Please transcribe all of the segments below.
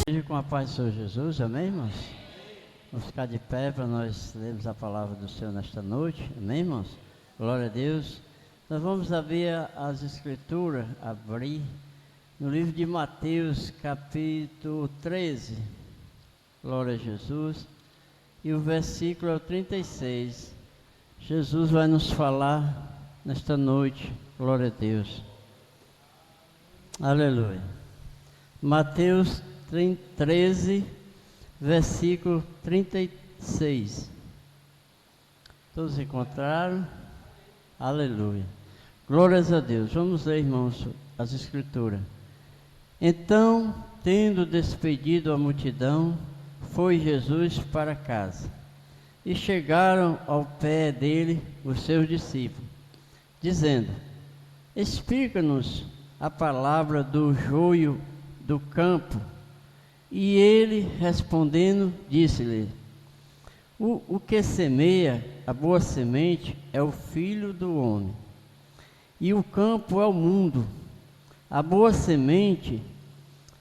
Seja com a paz do Senhor Jesus, amém, irmãos? Vamos ficar de pé para nós lermos a palavra do Senhor nesta noite, amém, irmãos? Glória a Deus. Nós vamos abrir as Escrituras, no livro de Mateus, capítulo 13, glória a Jesus, e o versículo é o 36. Jesus vai nos falar nesta noite, glória a Deus, aleluia. Mateus 13, versículo 36. Todos encontraram? Aleluia. Glórias a Deus. Vamos ler, irmãos, as Escrituras. Então, tendo despedido a multidão, foi Jesus para casa. E chegaram ao pé dele os seus discípulos, dizendo: explica-nos a palavra do joio do campo. E ele, respondendo, disse-lhe: o que semeia a boa semente é o Filho do homem, e o campo é o mundo. A boa semente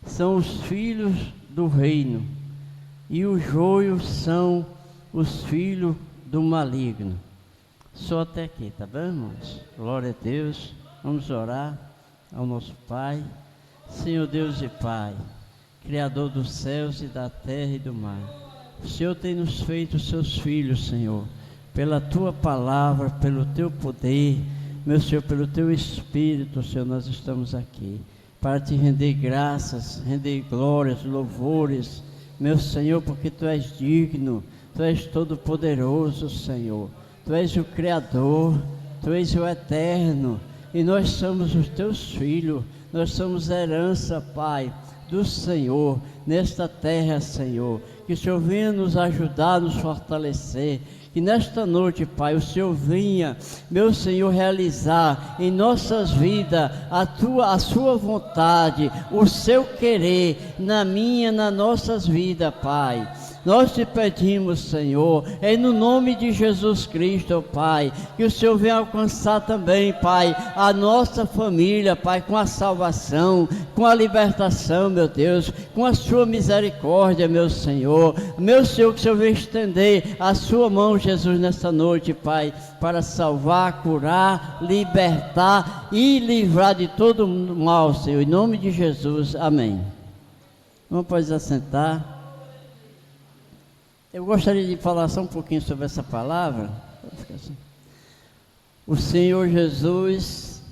são os filhos do reino, e o joio são os filhos do maligno. Só até aqui, tá bem, irmãos? Glória a Deus. Vamos orar ao nosso Pai. Senhor Deus e Pai, Criador dos céus e da terra e do mar, o Senhor tem nos feito seus filhos, Senhor, pela Tua palavra, pelo Teu poder, meu Senhor, pelo Teu Espírito, Senhor, nós estamos aqui para Te render graças, render glórias, louvores, meu Senhor, porque Tu és digno, Tu és todo poderoso, Senhor, Tu és o Criador, Tu és o Eterno, e nós somos os Teus filhos. Nós somos herança, Pai, do Senhor, nesta terra, Senhor. Que o Senhor venha nos ajudar, nos fortalecer. Que nesta noite, Pai, o Senhor venha, meu Senhor, realizar em nossas vidas a Sua vontade, o Seu querer, nas nossas vidas, Pai. Nós te pedimos, Senhor, no nome de Jesus Cristo, Pai, que o Senhor venha alcançar também, Pai, a nossa família, Pai, com a salvação, com a libertação, meu Deus, com a Sua misericórdia, meu Senhor, que o Senhor venha estender a Sua mão, Jesus, nesta noite, Pai, para salvar, curar, libertar e livrar de todo mal, Senhor, em nome de Jesus, amém. Vamos, pois, assentar. Eu gostaria de falar só um pouquinho sobre essa palavra. O Senhor Jesus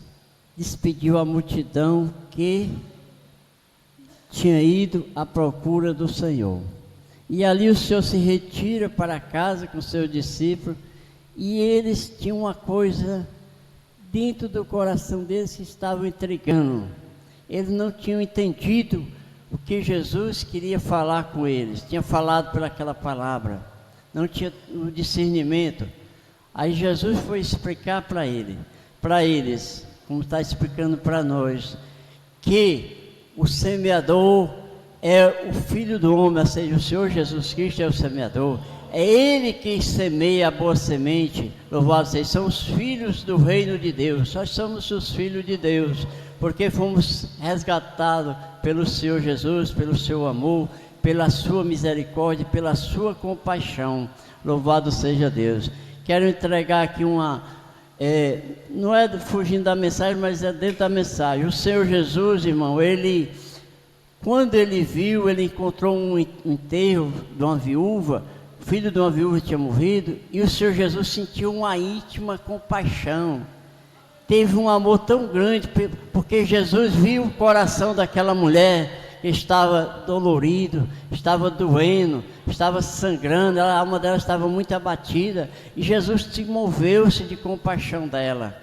despediu a multidão que tinha ido à procura do Senhor. E ali o Senhor se retira para casa com seus discípulos, e eles tinham uma coisa dentro do coração deles que estavam intrigando. Eles não tinham entendido o que Jesus queria falar com eles, tinha falado por aquela palavra, não tinha o discernimento. Aí Jesus foi explicar para eles, como está explicando para nós, que o semeador é o Filho do homem, ou seja, o Senhor Jesus Cristo é o semeador, é Ele que semeia a boa semente, louvado seja, são os filhos do reino de Deus, nós somos os filhos de Deus, porque fomos resgatados pelo Senhor Jesus, pelo seu amor, pela sua misericórdia, pela sua compaixão, louvado seja Deus. Quero entregar aqui não é fugindo da mensagem, mas é dentro da mensagem. O Senhor Jesus, irmão, quando ele encontrou um enterro de uma viúva, o filho de uma viúva tinha morrido, e o Senhor Jesus sentiu uma íntima compaixão, teve um amor tão grande, porque Jesus viu o coração daquela mulher que estava dolorido, estava doendo, estava sangrando, a alma dela estava muito abatida, e Jesus se moveu-se de compaixão dela,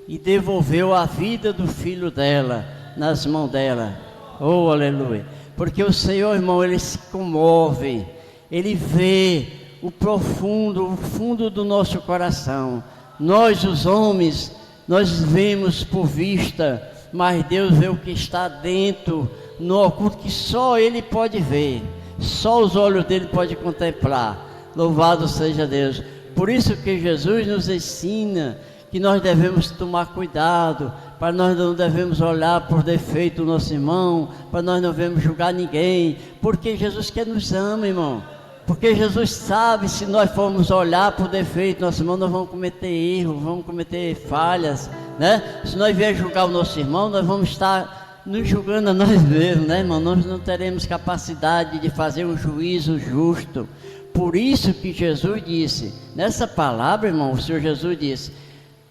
e devolveu a vida do filho dela, nas mãos dela, oh aleluia, porque o Senhor, irmão, Ele se comove, Ele vê o fundo do nosso coração. Nós, os homens, nós vemos por vista, mas Deus vê o que está dentro, no oculto, que só Ele pode ver, só os olhos dele podem contemplar. Louvado seja Deus. Por isso que Jesus nos ensina que nós devemos tomar cuidado para nós não devemos olhar por defeito do nosso irmão, para nós não devemos julgar ninguém, porque Jesus quer nos ama, irmão. Porque Jesus sabe, se nós formos olhar por defeito do nosso irmão, nós vamos cometer erros, vamos cometer falhas, né? Se nós vier julgar o nosso irmão, nós vamos estar nos julgando a nós mesmos, né, irmão? Nós não teremos capacidade de fazer um juízo justo. Por isso que Jesus disse, nessa palavra, irmão, o Senhor Jesus disse: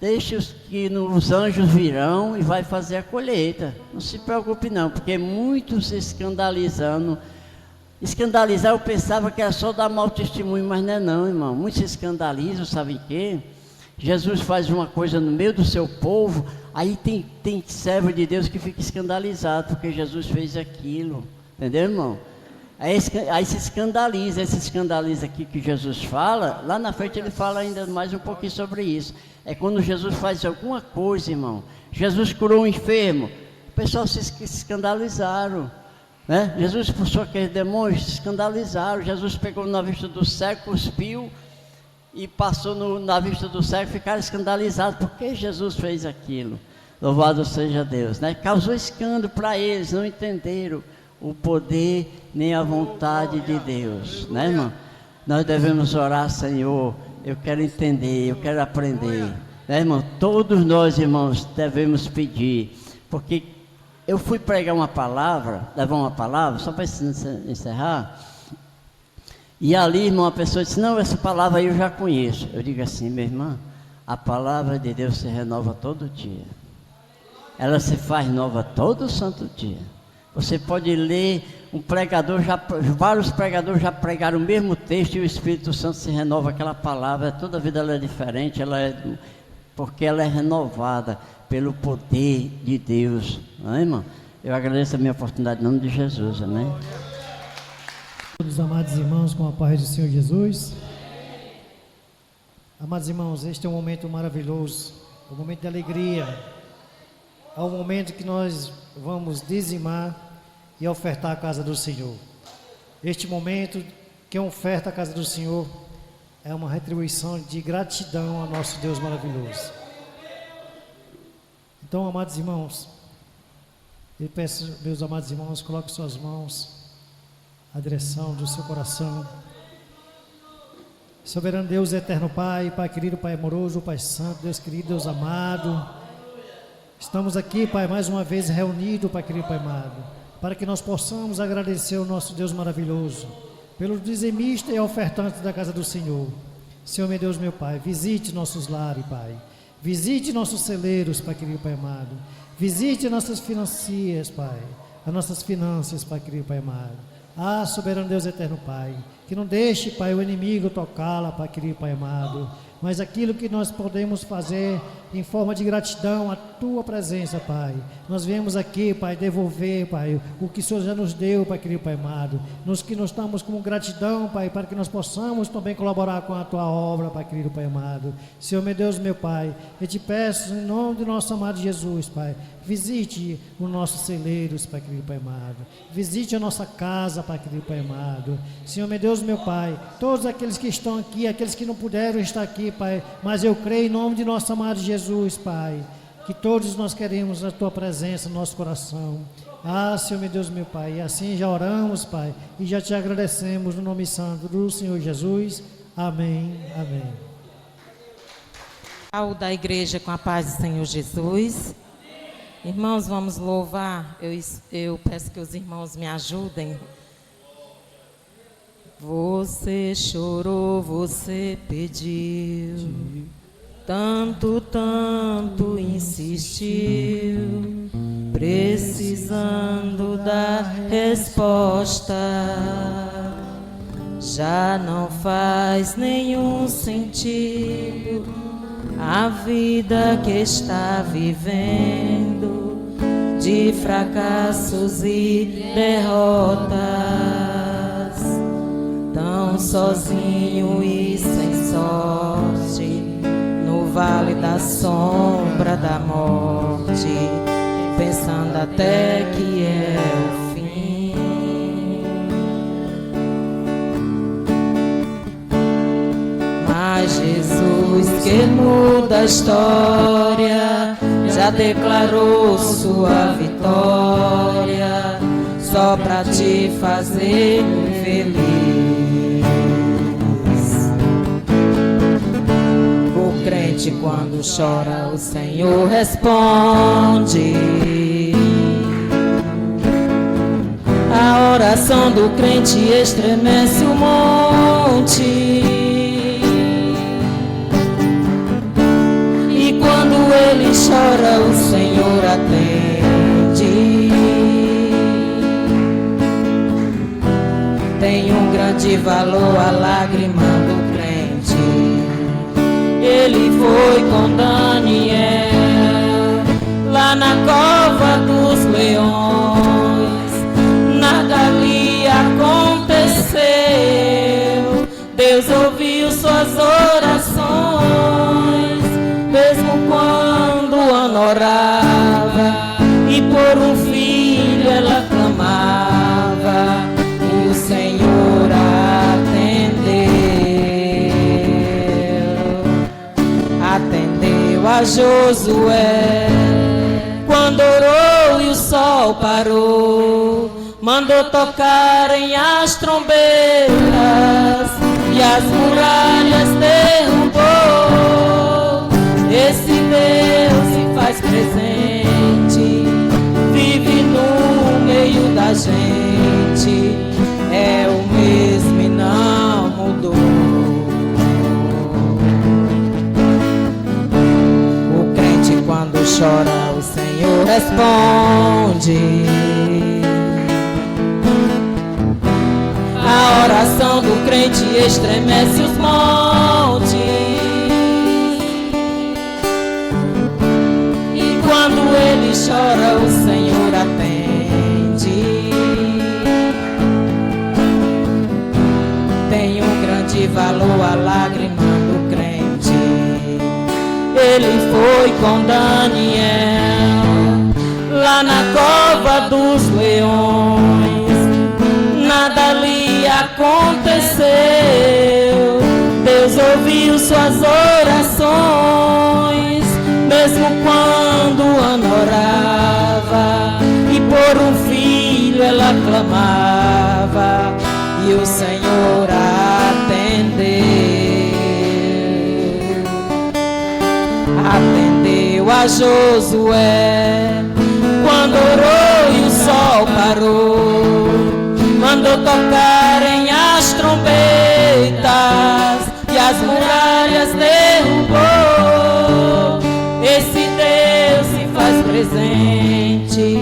deixe os que os anjos virão e vai fazer a colheita. Não se preocupe não, porque muitos se escandalizando. Escandalizar, eu pensava que era só dar mau testemunho, mas não é não, irmão. Muitos se escandalizam, sabe o quê? Jesus faz uma coisa no meio do seu povo, aí tem servo de Deus que fica escandalizado, porque Jesus fez aquilo. Entendeu, irmão? Aí se escandaliza, esse escandaliza aqui que Jesus fala, lá na frente ele fala ainda mais um pouquinho sobre isso. É quando Jesus faz alguma coisa, irmão. Jesus curou um enfermo, o pessoal se escandalizaram, né? Jesus expulsou aqueles demônios, se escandalizaram. Jesus pegou na vista do cego, cuspiu e passou na vista do cego, ficaram escandalizados, porque Jesus fez aquilo. Louvado seja Deus, né? Causou escândalo para eles, não entenderam o poder nem a vontade de Deus, né, irmão? Nós devemos orar: Senhor, eu quero entender, eu quero aprender, né, irmão? Todos nós, irmãos, devemos pedir, porque eu fui pregar uma palavra, levar uma palavra, só para encerrar, e ali, irmão, a pessoa disse: não, essa palavra aí eu já conheço. Eu digo assim: minha irmã, a palavra de Deus se renova todo dia, ela se faz nova todo santo dia. Você pode ler, vários pregadores já pregaram o mesmo texto e o Espírito Santo se renova aquela palavra. Toda vida ela é diferente, porque ela é renovada pelo poder de Deus, não é, irmão? Eu agradeço a minha oportunidade em nome de Jesus, amém? Todos amados irmãos, com a paz do Senhor Jesus. Amados irmãos, este é um momento maravilhoso, um momento de alegria, é um momento que nós vamos dizimar e ofertar a casa do Senhor. Este momento que é uma oferta à casa do Senhor é uma retribuição de gratidão ao nosso Deus maravilhoso. Então, amados irmãos, eu peço, meus amados irmãos, coloque suas mãos à direção do seu coração. Soberano Deus, eterno Pai, Pai querido, Pai amoroso, Pai santo, Deus querido, Deus amado, estamos aqui, Pai, mais uma vez reunidos, Pai querido, Pai amado, para que nós possamos agradecer ao nosso Deus maravilhoso, pelo dizimista e ofertante da casa do Senhor. Senhor, meu Deus, meu Pai, visite nossos lares, Pai, visite nossos celeiros, Pai querido, Pai amado, visite nossas financias, Pai, as nossas finanças, Pai querido, Pai amado. Soberano Deus, eterno Pai, que não deixe, Pai, o inimigo tocá-la, Pai querido, Pai amado, mas aquilo que nós podemos fazer em forma de gratidão à Tua presença, Pai. Nós viemos aqui, Pai, devolver, Pai, o que o Senhor já nos deu, Pai querido, Pai amado, nos que nós estamos com gratidão, Pai, para que nós possamos também colaborar com a Tua obra, Pai querido, Pai amado. Senhor, meu Deus, meu Pai, eu te peço, em nome do nosso amado Jesus, Pai, visite os nossos celeiros, Pai querido, Pai amado, visite a nossa casa, Pai querido, Pai amado. Senhor, meu Deus, meu Pai, todos aqueles que estão aqui, aqueles que não puderam estar aqui, Pai, mas eu creio em nome de nosso amado Jesus, Pai, que todos nós queremos a Tua presença no nosso coração. Senhor, meu Deus, meu Pai, e assim já oramos, Pai, e já te agradecemos no nome santo do Senhor Jesus. Amém, amém. Ao da igreja com a paz do Senhor Jesus. Irmãos, vamos louvar. Eu peço que os irmãos me ajudem. Você chorou, você pediu, tanto insistiu, precisando da resposta. Já não faz nenhum sentido a vida que está vivendo, de fracassos e derrotas, tão sozinho e sem sorte, no vale da sombra da morte, pensando até que é o fim. Mas Jesus, que muda a história, já declarou sua vitória, só pra te fazer feliz. O crente quando chora, o Senhor responde. A oração do crente estremece o monte. E quando ele chora, o Senhor atende. Tem um grande valor a lágrima do crente. Ele foi com Daniel lá na cova dos leões. Nada lhe aconteceu. Deus ouviu suas orações, mesmo quando Ana orava e por um filho ela clamava, e o Senhor atendeu a Josué. Quando orou e o sol parou, mandou tocarem as trombetas e as muralhas derrubou. Esse Deus se faz presente, vive no meio da gente, é o mesmo e não mudou. O crente quando chora, o Senhor responde. A oração do crente estremece os montes. E quando ele chora, o Senhor atende. Tem um grande valor a lágrima do crente. Ele foi com Daniel lá na cova dos leões. Nada lhe aconteceu. Deus ouviu suas orações, mesmo quando Ana orava e por um filho ela clamava, e o Senhor atendeu a Josué. Quando orou e o sol parou, mandou tocarem as trombetas e as muralhas derrubou. Esse Deus se faz presente,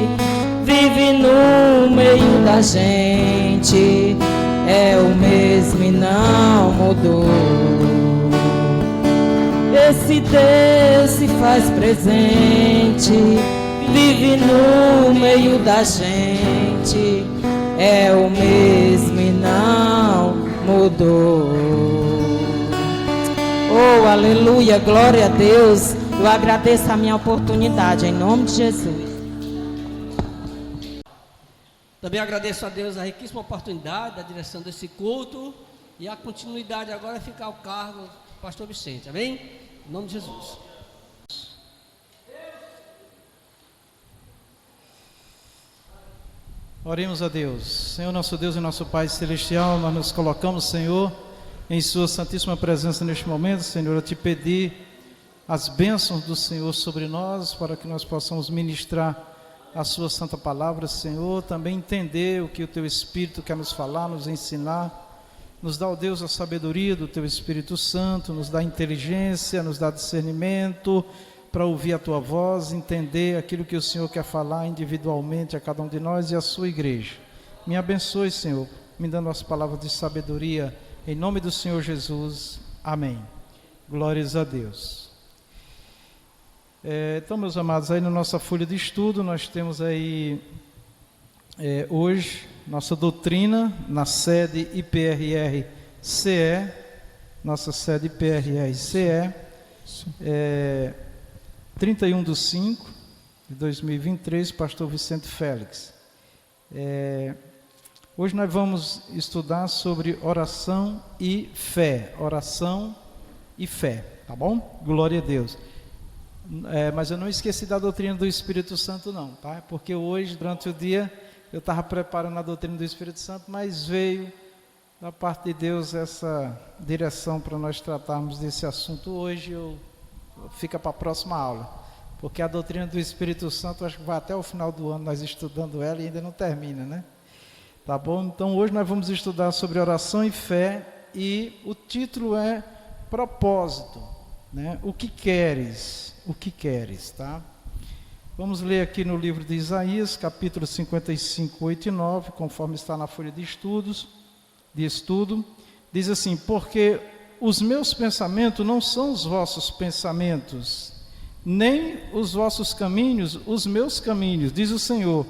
vive no meio da gente, é o mesmo e não mudou. Esse Deus se faz presente, vive no meio da gente, é o mesmo e não mudou. Oh, aleluia, glória a Deus. Eu agradeço a minha oportunidade, em nome de Jesus. Também agradeço a Deus a riquíssima oportunidade da direção desse culto, e a continuidade agora fica ao cargo do pastor Vicente, amém? Em nome de Jesus. Oremos a Deus. Senhor, nosso Deus e nosso Pai Celestial, nós nos colocamos, Senhor, em Sua santíssima presença neste momento, Senhor, a Te pedir as bênçãos do Senhor sobre nós, para que nós possamos ministrar a Sua santa palavra, Senhor, também entender o que o Teu Espírito quer nos falar, nos ensinar. Nos dá, ó Deus, a sabedoria do Teu Espírito Santo, nos dá inteligência, nos dá discernimento, para ouvir a Tua voz, entender aquilo que o Senhor quer falar individualmente a cada um de nós e a Sua igreja. Me abençoe, Senhor, me dando as palavras de sabedoria, em nome do Senhor Jesus. Amém. Glórias a Deus. Então, meus amados, aí na nossa folha de estudo, nós temos aí, hoje, nossa doutrina na sede IPRR-CE, nossa sede IPRR-CE, 31/5/2023, pastor Vicente Félix. Hoje nós vamos estudar sobre oração e fé, tá bom? Glória a Deus. Mas eu não esqueci da doutrina do Espírito Santo não, tá? Porque hoje, durante o dia, eu estava preparando a doutrina do Espírito Santo, mas veio da parte de Deus essa direção para nós tratarmos desse assunto hoje. Fica para a próxima aula, porque a doutrina do Espírito Santo, acho que vai até o final do ano nós estudando ela e ainda não termina, né? Tá bom? Então hoje nós vamos estudar sobre oração e fé, e o título é propósito, né? O que queres, tá? Vamos ler aqui no livro de Isaías, capítulo 55, 8 e 9, conforme está na folha de estudo, diz assim: porque os meus pensamentos não são os vossos pensamentos, nem os vossos caminhos, os meus caminhos, diz o Senhor.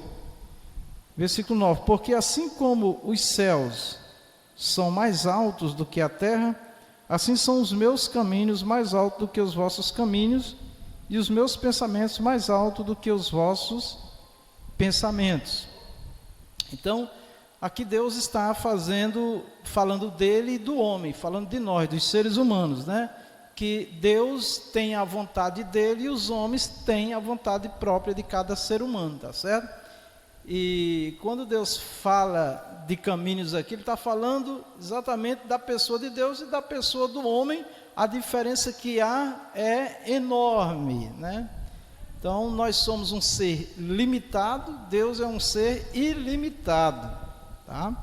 Versículo 9: porque assim como os céus são mais altos do que a terra, assim são os meus caminhos mais altos do que os vossos caminhos, e os meus pensamentos mais altos do que os vossos pensamentos. Então, aqui Deus está falando dele e do homem, falando de nós, dos seres humanos, né? Que Deus tem a vontade dele e os homens têm a vontade própria de cada ser humano, tá certo? E quando Deus fala de caminhos aqui, Ele está falando exatamente da pessoa de Deus e da pessoa do homem. A diferença que há é enorme, né? Então, nós somos um ser limitado, Deus é um ser ilimitado, tá?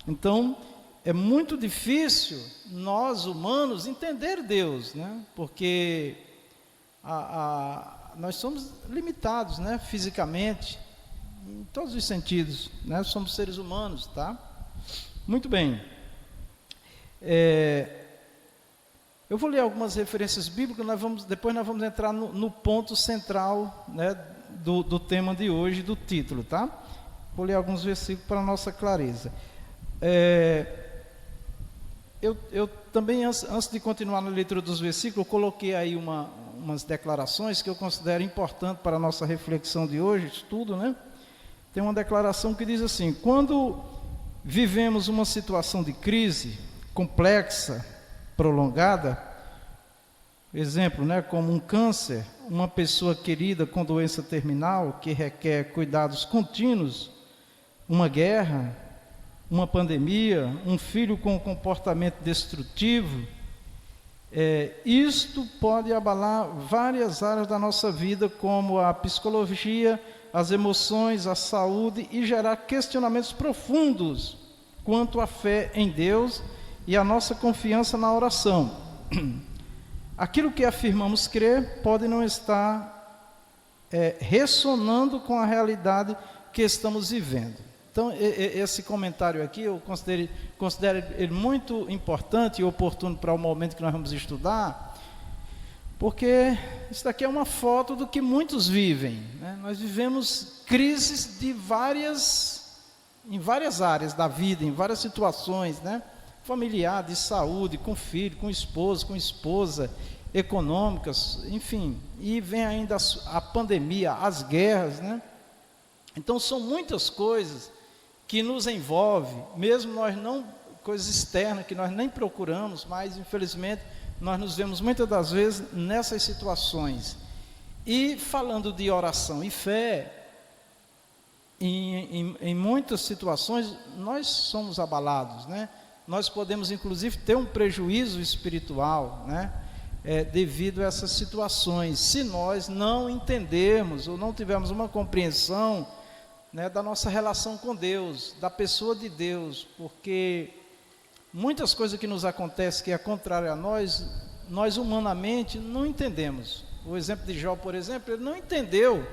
Então, é muito difícil nós humanos entender Deus, né? Porque nós somos limitados, né? Fisicamente, em todos os sentidos, né? Somos seres humanos, tá? Muito bem. Eu vou ler algumas referências bíblicas, depois nós vamos entrar no ponto central, né, do tema de hoje, do título, tá? Vou ler alguns versículos para a nossa clareza. Eu também, antes de continuar na leitura dos versículos, eu coloquei aí umas declarações que eu considero importantes para a nossa reflexão de hoje, estudo, né? Tem uma declaração que diz assim: quando vivemos uma situação de crise complexa, prolongada, exemplo, né, como um câncer, uma pessoa querida com doença terminal que requer cuidados contínuos, uma guerra, uma pandemia, um filho com comportamento destrutivo, isto pode abalar várias áreas da nossa vida, como a psicologia, as emoções, a saúde, e gerar questionamentos profundos quanto à fé em Deus e a nossa confiança na oração. Aquilo que afirmamos crer pode não estar ressonando com a realidade que estamos vivendo. Então, esse comentário aqui, eu considero ele muito importante e oportuno para o momento que nós vamos estudar, porque isso daqui é uma foto do que muitos vivem, né? Nós vivemos crises em várias áreas da vida, em várias situações, né? Familiar, de saúde, com filho, com esposo, com esposa, econômicas, enfim, e vem ainda a pandemia, as guerras, né? Então são muitas coisas que nos envolvem, mesmo coisas externas que nós nem procuramos, mas infelizmente nós nos vemos muitas das vezes nessas situações. E falando de oração e fé, em muitas situações nós somos abalados, né? Nós podemos inclusive ter um prejuízo espiritual, né? Devido a essas situações, se nós não entendermos ou não tivermos uma compreensão, né, da nossa relação com Deus, da pessoa de Deus, porque muitas coisas que nos acontecem que é contrário a nós humanamente não entendemos. O exemplo de Jó, por exemplo, ele não entendeu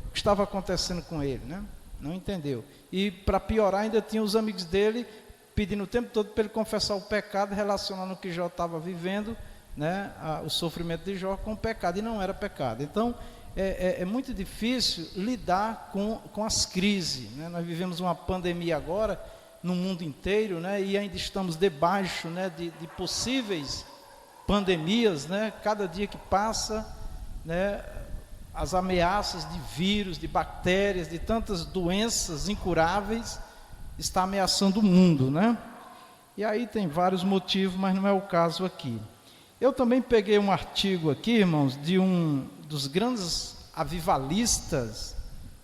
o que estava acontecendo com ele, né? Não entendeu. E para piorar, ainda tinha os amigos dele pedindo o tempo todo para ele confessar o pecado, relacionando o que Jó estava vivendo, né, o sofrimento de Jó com o pecado, e não era pecado. Então, é muito difícil lidar com as crises, né? Nós vivemos uma pandemia agora no mundo inteiro, né? E ainda estamos debaixo, né, de possíveis pandemias, né? Cada dia que passa, né, as ameaças de vírus, de bactérias, de tantas doenças incuráveis está ameaçando o mundo, né? E aí tem vários motivos, mas não é o caso aqui. Eu também peguei um artigo aqui, irmãos, de um dos grandes avivalistas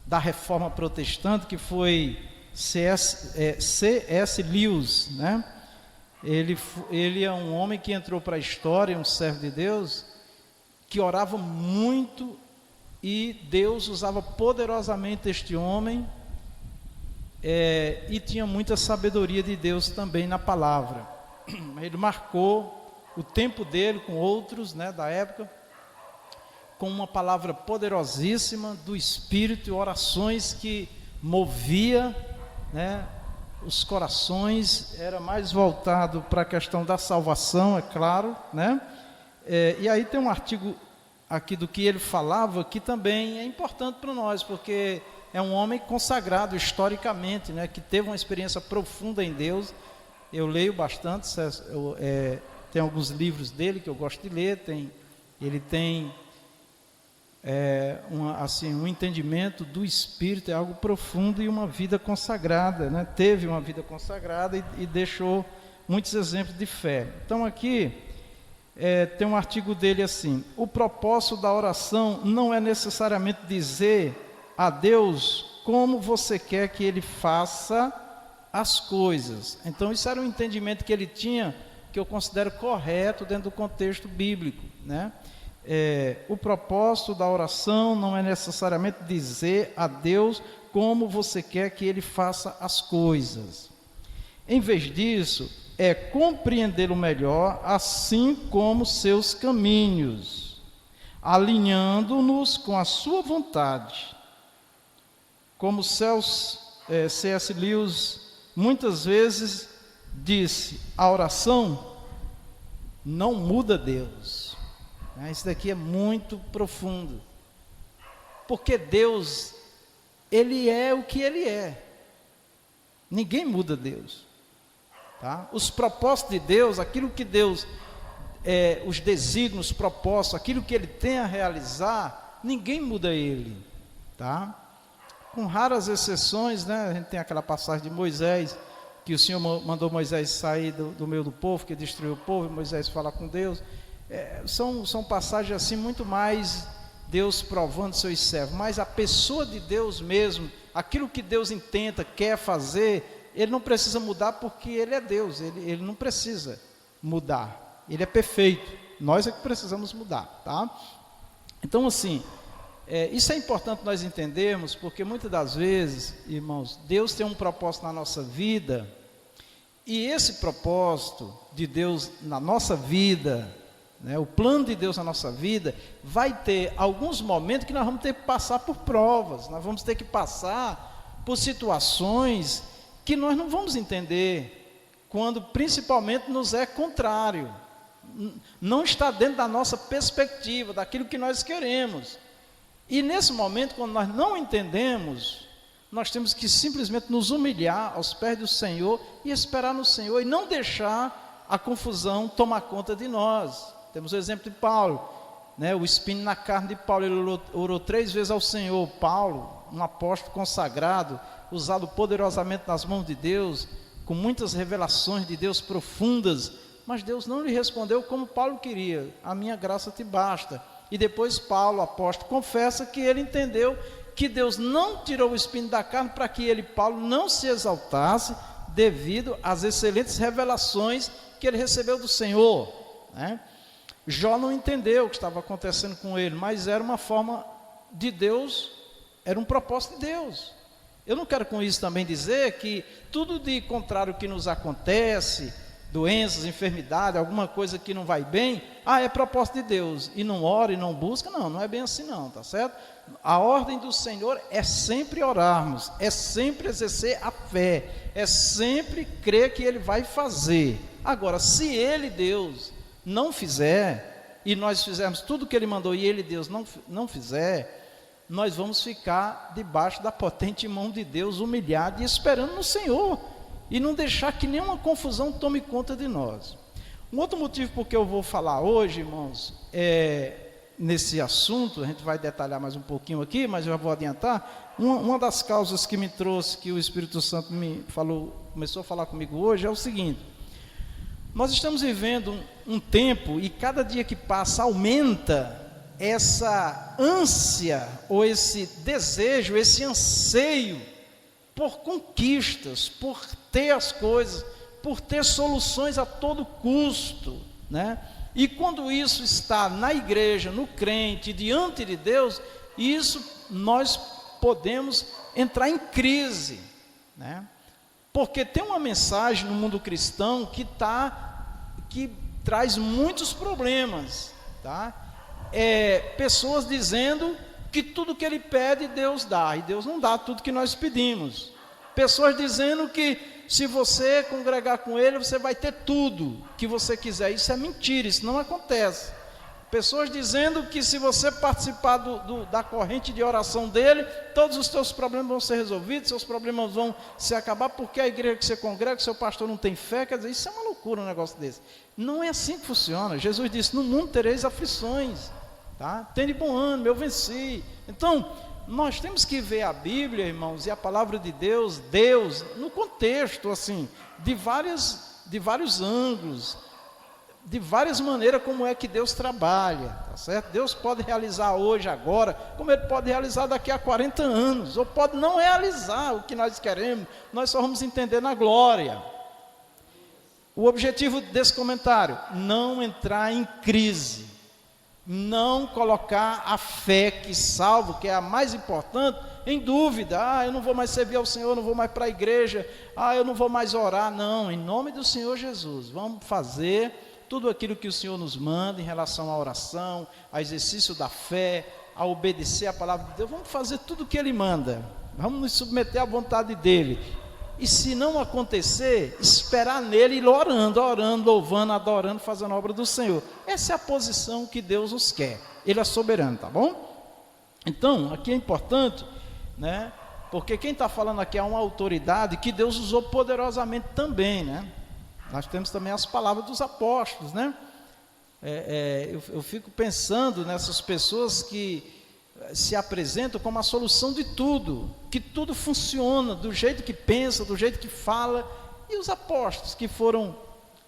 da Reforma Protestante, que foi C.S. Lewis, né? Ele é um homem que entrou para a história, um servo de Deus, que orava muito, e Deus usava poderosamente este homem, e tinha muita sabedoria de Deus também na palavra. Ele marcou o tempo dele com outros, né, da época, com uma palavra poderosíssima do Espírito e orações que movia, né, os corações. Era mais voltado para a questão da salvação, é claro, né? E aí tem um artigo aqui do que ele falava, que também é importante para nós, porque é um homem consagrado historicamente, né, que teve uma experiência profunda em Deus. Eu leio bastante, tem alguns livros dele que eu gosto de ler. Ele tem um entendimento do Espírito, é algo profundo, e uma vida consagrada, né? Teve uma vida consagrada e deixou muitos exemplos de fé. Então aqui tem um artigo dele assim: o propósito da oração não é necessariamente dizer a Deus como você quer que Ele faça as coisas. Então isso era um entendimento que ele tinha, que eu considero correto dentro do contexto bíblico, né? O propósito da oração não é necessariamente dizer a Deus como você quer que Ele faça as coisas. Em vez disso, é compreendê-lo melhor, assim como seus caminhos, alinhando-nos com a sua vontade. Como C.S. Lewis muitas vezes disse, a oração não muda Deus. Isso daqui é muito profundo, porque Deus, Ele é o que Ele é. Ninguém muda Deus, tá? Os propósitos de Deus, aquilo que Deus, os desígnios, os propósitos, aquilo que Ele tem a realizar, ninguém muda Ele, tá? Com raras exceções, né? A gente tem aquela passagem de Moisés, que o Senhor mandou Moisés sair do meio do povo, que destruiu o povo, e Moisés fala com Deus. São passagens assim, muito mais Deus provando seus servos, mas a pessoa de Deus mesmo, aquilo que Deus intenta, quer fazer, Ele não precisa mudar, porque Ele é Deus, Ele não precisa mudar, Ele é perfeito, nós é que precisamos mudar, tá? Então assim, isso é importante nós entendermos, porque muitas das vezes, irmãos, Deus tem um propósito na nossa vida, e esse propósito de Deus na nossa vida, né, o plano de Deus na nossa vida, vai ter alguns momentos que nós vamos ter que passar por provas, nós vamos ter que passar por situações que nós não vamos entender, quando principalmente nos é contrário, não está dentro da nossa perspectiva, daquilo que nós queremos. E nesse momento, quando nós não entendemos, nós temos que simplesmente nos humilhar aos pés do Senhor e esperar no Senhor, e não deixar a confusão tomar conta de nós. Temos o exemplo de Paulo, né? O espinho na carne de Paulo. Ele orou 3 vezes ao Senhor. Paulo, um apóstolo consagrado, usado poderosamente nas mãos de Deus, com muitas revelações de Deus profundas, mas Deus não lhe respondeu como Paulo queria: a minha graça te basta. E depois Paulo, apóstolo, confessa que ele entendeu que Deus não tirou o espinho da carne para que ele, Paulo, não se exaltasse devido às excelentes revelações que ele recebeu do Senhor, né? Jó não entendeu o que estava acontecendo com ele, mas era uma forma de Deus, era um propósito de Deus. Eu não quero com isso também dizer que tudo de contrário que nos acontece, doenças, enfermidade, alguma coisa que não vai bem, é propósito de Deus, e não ora e não busca. Não é bem assim não, tá certo? A ordem do Senhor é sempre orarmos, é sempre exercer a fé, é sempre crer que Ele vai fazer. Agora, se Ele, Deus, não fizer, e nós fizermos tudo o que Ele mandou, e Ele, Deus, não fizer, nós vamos ficar debaixo da potente mão de Deus, humilhado e esperando no Senhor, e não deixar que nenhuma confusão tome conta de nós. Um outro motivo por que eu vou falar hoje, irmãos, nesse assunto, a gente vai detalhar mais um pouquinho aqui, mas eu já vou adiantar. Uma das causas que me trouxe, que o Espírito Santo começou a falar comigo hoje, é o seguinte: Nós estamos vivendo um tempo, e cada dia que passa aumenta essa ânsia, ou esse desejo, esse anseio por conquistas, por ter as coisas, por ter soluções a todo custo, né? E quando isso está na igreja, no crente, diante de Deus, isso nós podemos entrar em crise, né? Porque tem uma mensagem no mundo cristão que traz muitos problemas, tá? Pessoas dizendo que tudo que ele pede, Deus dá, e Deus não dá tudo que nós pedimos. Pessoas dizendo que se você congregar com ele, você vai ter tudo que você quiser. Isso é mentira, isso não acontece. Pessoas dizendo que se você participar da corrente de oração dele, todos os seus problemas vão ser resolvidos, seus problemas vão se acabar, porque a igreja que você congrega, seu pastor não tem fé. Quer dizer, isso é uma loucura, um negócio desse. Não é assim que funciona. Jesus disse: no mundo tereis aflições, tá? Tende bom ânimo, eu venci. Então, nós temos que ver a Bíblia, irmãos, e a palavra de Deus, no contexto, assim, de vários ângulos, de várias maneiras como é que Deus trabalha, tá certo? Deus pode realizar hoje, agora, como Ele pode realizar daqui a 40 anos, ou pode não realizar o que nós queremos, nós só vamos entender na glória. O objetivo desse comentário: não entrar em crise, não colocar a fé que salva, que é a mais importante, em dúvida. Eu não vou mais servir ao Senhor, não vou mais para a igreja, eu não vou mais orar. Não, em nome do Senhor Jesus, vamos fazer tudo aquilo que o Senhor nos manda em relação à oração, ao exercício da fé, a obedecer a palavra de Deus. Vamos fazer tudo o que Ele manda, vamos nos submeter à vontade dEle. E se não acontecer, esperar nele, ir orando, louvando, adorando, fazendo a obra do Senhor. Essa é a posição que Deus nos quer. Ele é soberano, tá bom? Então, aqui é importante, né? Porque quem está falando aqui é uma autoridade que Deus usou poderosamente também, né? Nós temos também as palavras dos apóstolos, né? Eu fico pensando nessas pessoas que se apresentam como a solução de tudo, que tudo funciona do jeito que pensa, do jeito que fala. E os apóstolos, que foram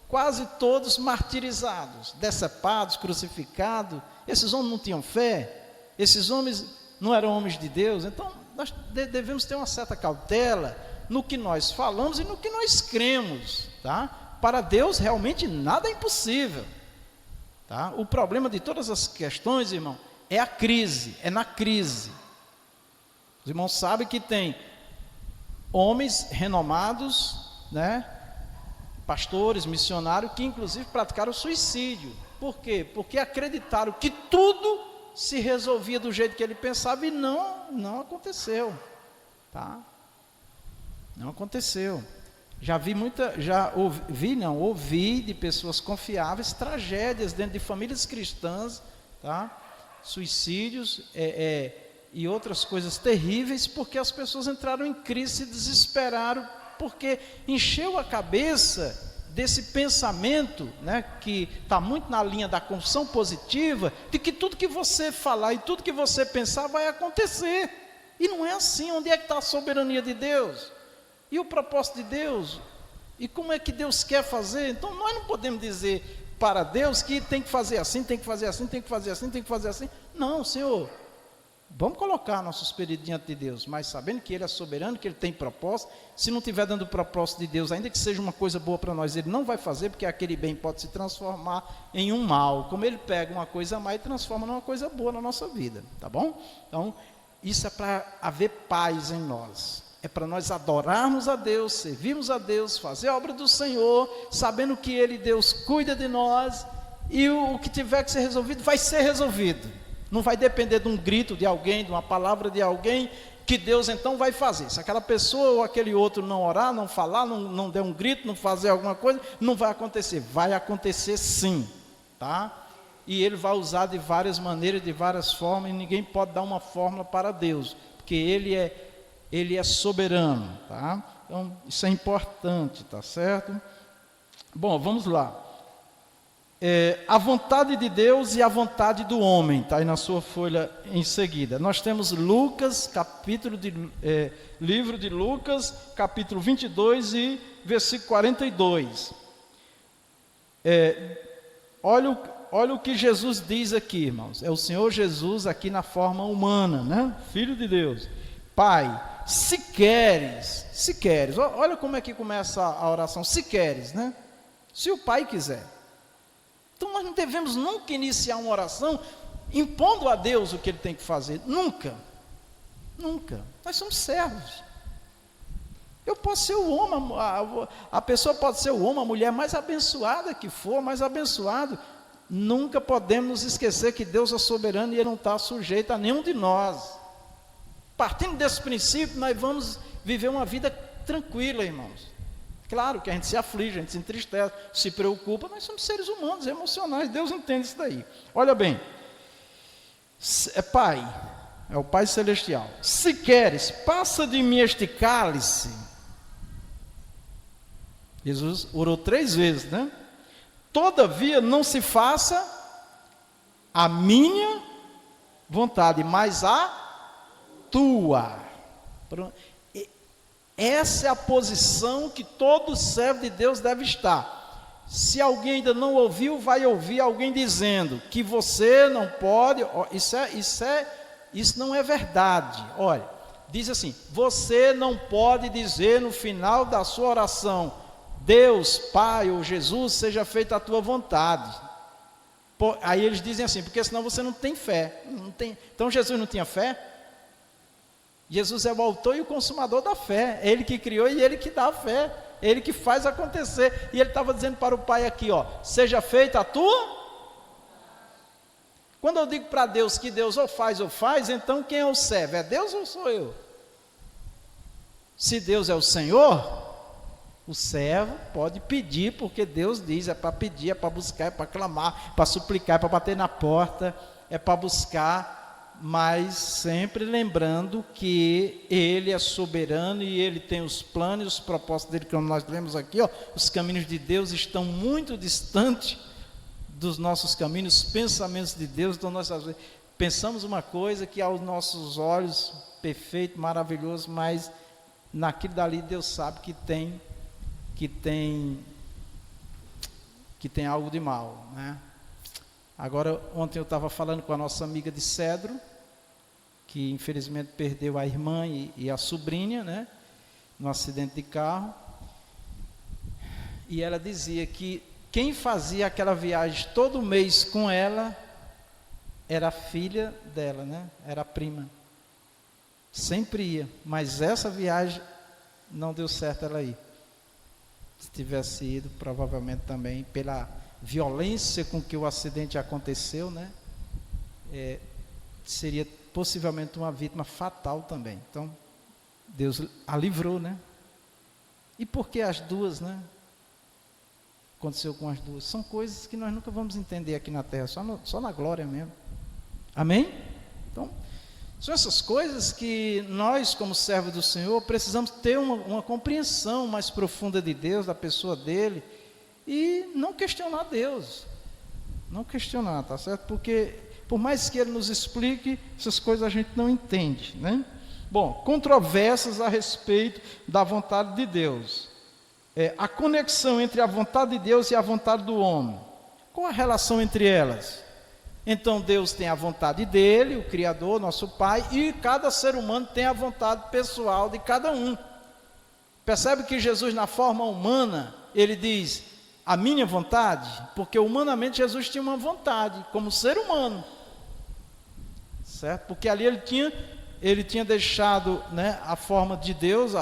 quase todos martirizados, decepados, crucificados, esses homens não tinham fé, esses homens não eram homens de Deus. Então nós devemos ter uma certa cautela no que nós falamos e no que nós cremos, tá? Para Deus realmente nada é impossível, tá? O problema de todas as questões, irmão, é a crise, é na crise. Os irmãos sabem que tem homens renomados, né? Pastores, missionários, que inclusive praticaram suicídio. Por quê? Porque acreditaram que tudo se resolvia do jeito que ele pensava, e não aconteceu, tá? Não aconteceu. Ouvi de pessoas confiáveis tragédias dentro de famílias cristãs, tá? Suicídios e outras coisas terríveis, porque as pessoas entraram em crise, se desesperaram, porque encheu a cabeça desse pensamento, né, que está muito na linha da confissão positiva, de que tudo que você falar e tudo que você pensar vai acontecer. E não é assim. Onde é que está a soberania de Deus? E o propósito de Deus? E como é que Deus quer fazer? Então nós não podemos dizer para Deus que tem que fazer assim, tem que fazer assim, tem que fazer assim, tem que fazer assim. Não, Senhor, vamos colocar nossos pedidos diante de Deus, mas sabendo que Ele é soberano, que Ele tem propósito. Se não estiver dando o propósito de Deus, ainda que seja uma coisa boa para nós, Ele não vai fazer, porque aquele bem pode se transformar em um mal, como Ele pega uma coisa má e transforma numa coisa boa na nossa vida, tá bom? Então, isso é para haver paz em nós. É para nós adorarmos a Deus, servirmos a Deus, fazer a obra do Senhor, sabendo que Ele, Deus, cuida de nós, e o que tiver que ser resolvido, vai ser resolvido. Não vai depender de um grito de alguém, de uma palavra de alguém, que Deus então vai fazer. Se aquela pessoa ou aquele outro não orar, não falar, não der um grito, não fazer alguma coisa, não vai acontecer. Vai acontecer sim, tá? E Ele vai usar de várias maneiras, de várias formas, e ninguém pode dar uma fórmula para Deus, porque Ele é soberano, tá? Então, isso é importante, tá certo? Bom, vamos lá. A vontade de Deus e a vontade do homem, está aí na sua folha em seguida. Nós temos Lucas, livro de Lucas, capítulo 22 e versículo 42. Olha o que Jesus diz aqui, irmãos. É o Senhor Jesus aqui na forma humana, né? Filho de Deus. Pai, se queres, olha como é que começa a oração, se queres, né? Se o Pai quiser. Então nós não devemos nunca iniciar uma oração impondo a Deus o que Ele tem que fazer, nunca, nós somos servos. Eu posso ser o homem, a pessoa pode ser o homem, a mulher mais abençoada que for, mais abençoado, nunca podemos nos esquecer que Deus é soberano e Ele não está sujeito a nenhum de nós. Partindo desse princípio, nós vamos viver uma vida tranquila, irmãos. Claro que a gente se aflige, a gente se entristece, se preocupa, nós somos seres humanos, emocionais, Deus entende isso daí. Olha bem, Pai, é o Pai Celestial, se queres, passa de mim este cálice. Jesus orou 3 vezes, né? Todavia não se faça a minha vontade, mas a tua. Essa é a posição que todo servo de Deus deve estar. Se alguém ainda não ouviu, vai ouvir alguém dizendo que você não pode. Isso não é verdade. Olha, diz assim: você não pode dizer no final da sua oração: Deus, Pai ou Jesus, seja feita a tua vontade. Aí eles dizem assim, porque senão você não tem fé. Então Jesus não tinha fé? Jesus é o autor e o consumador da fé. Ele que criou e Ele que dá a fé. Ele que faz acontecer. E Ele estava dizendo para o Pai aqui, ó: seja feita a tua. Quando eu digo para Deus que Deus ou faz, então quem é o servo? É Deus ou sou eu? Se Deus é o Senhor, o servo pode pedir, porque Deus diz, é para pedir, é para buscar, é para clamar, é para suplicar, é para bater na porta, é para buscar, mas sempre lembrando que Ele é soberano e Ele tem os planos, os propósitos dele, como nós lemos aqui, ó, os caminhos de Deus estão muito distantes dos nossos caminhos, os pensamentos de Deus, então nós às vezes pensamos uma coisa que aos nossos olhos perfeito, maravilhoso, mas naquilo dali Deus sabe que tem algo de mal, né? Agora, ontem eu estava falando com a nossa amiga de Cedro, que infelizmente perdeu a irmã e a sobrinha, né, no acidente de carro, e ela dizia que quem fazia aquela viagem todo mês com ela era a filha dela, né, era a prima, sempre ia, mas essa viagem não deu certo ela ir. Se tivesse ido, provavelmente também pela violência com que o acidente aconteceu, né, seria possivelmente uma vítima fatal também. Então, Deus a livrou, né? E por que as duas, né? Aconteceu com as duas. São coisas que nós nunca vamos entender aqui na terra, só na glória mesmo. Amém? Então, são essas coisas que nós, como servos do Senhor, precisamos ter uma compreensão mais profunda de Deus, da pessoa dele, e não questionar Deus. Não questionar, tá certo? Porque, por mais que Ele nos explique, essas coisas a gente não entende, né? Bom, controvérsias a respeito da vontade de Deus. A conexão entre a vontade de Deus e a vontade do homem. Qual a relação entre elas? Então Deus tem a vontade dele, o Criador, nosso Pai, e cada ser humano tem a vontade pessoal de cada um. Percebe que Jesus, na forma humana, Ele diz, a minha vontade, porque humanamente Jesus tinha uma vontade, como ser humano, certo? Porque ali ele tinha deixado, né, a forma de Deus,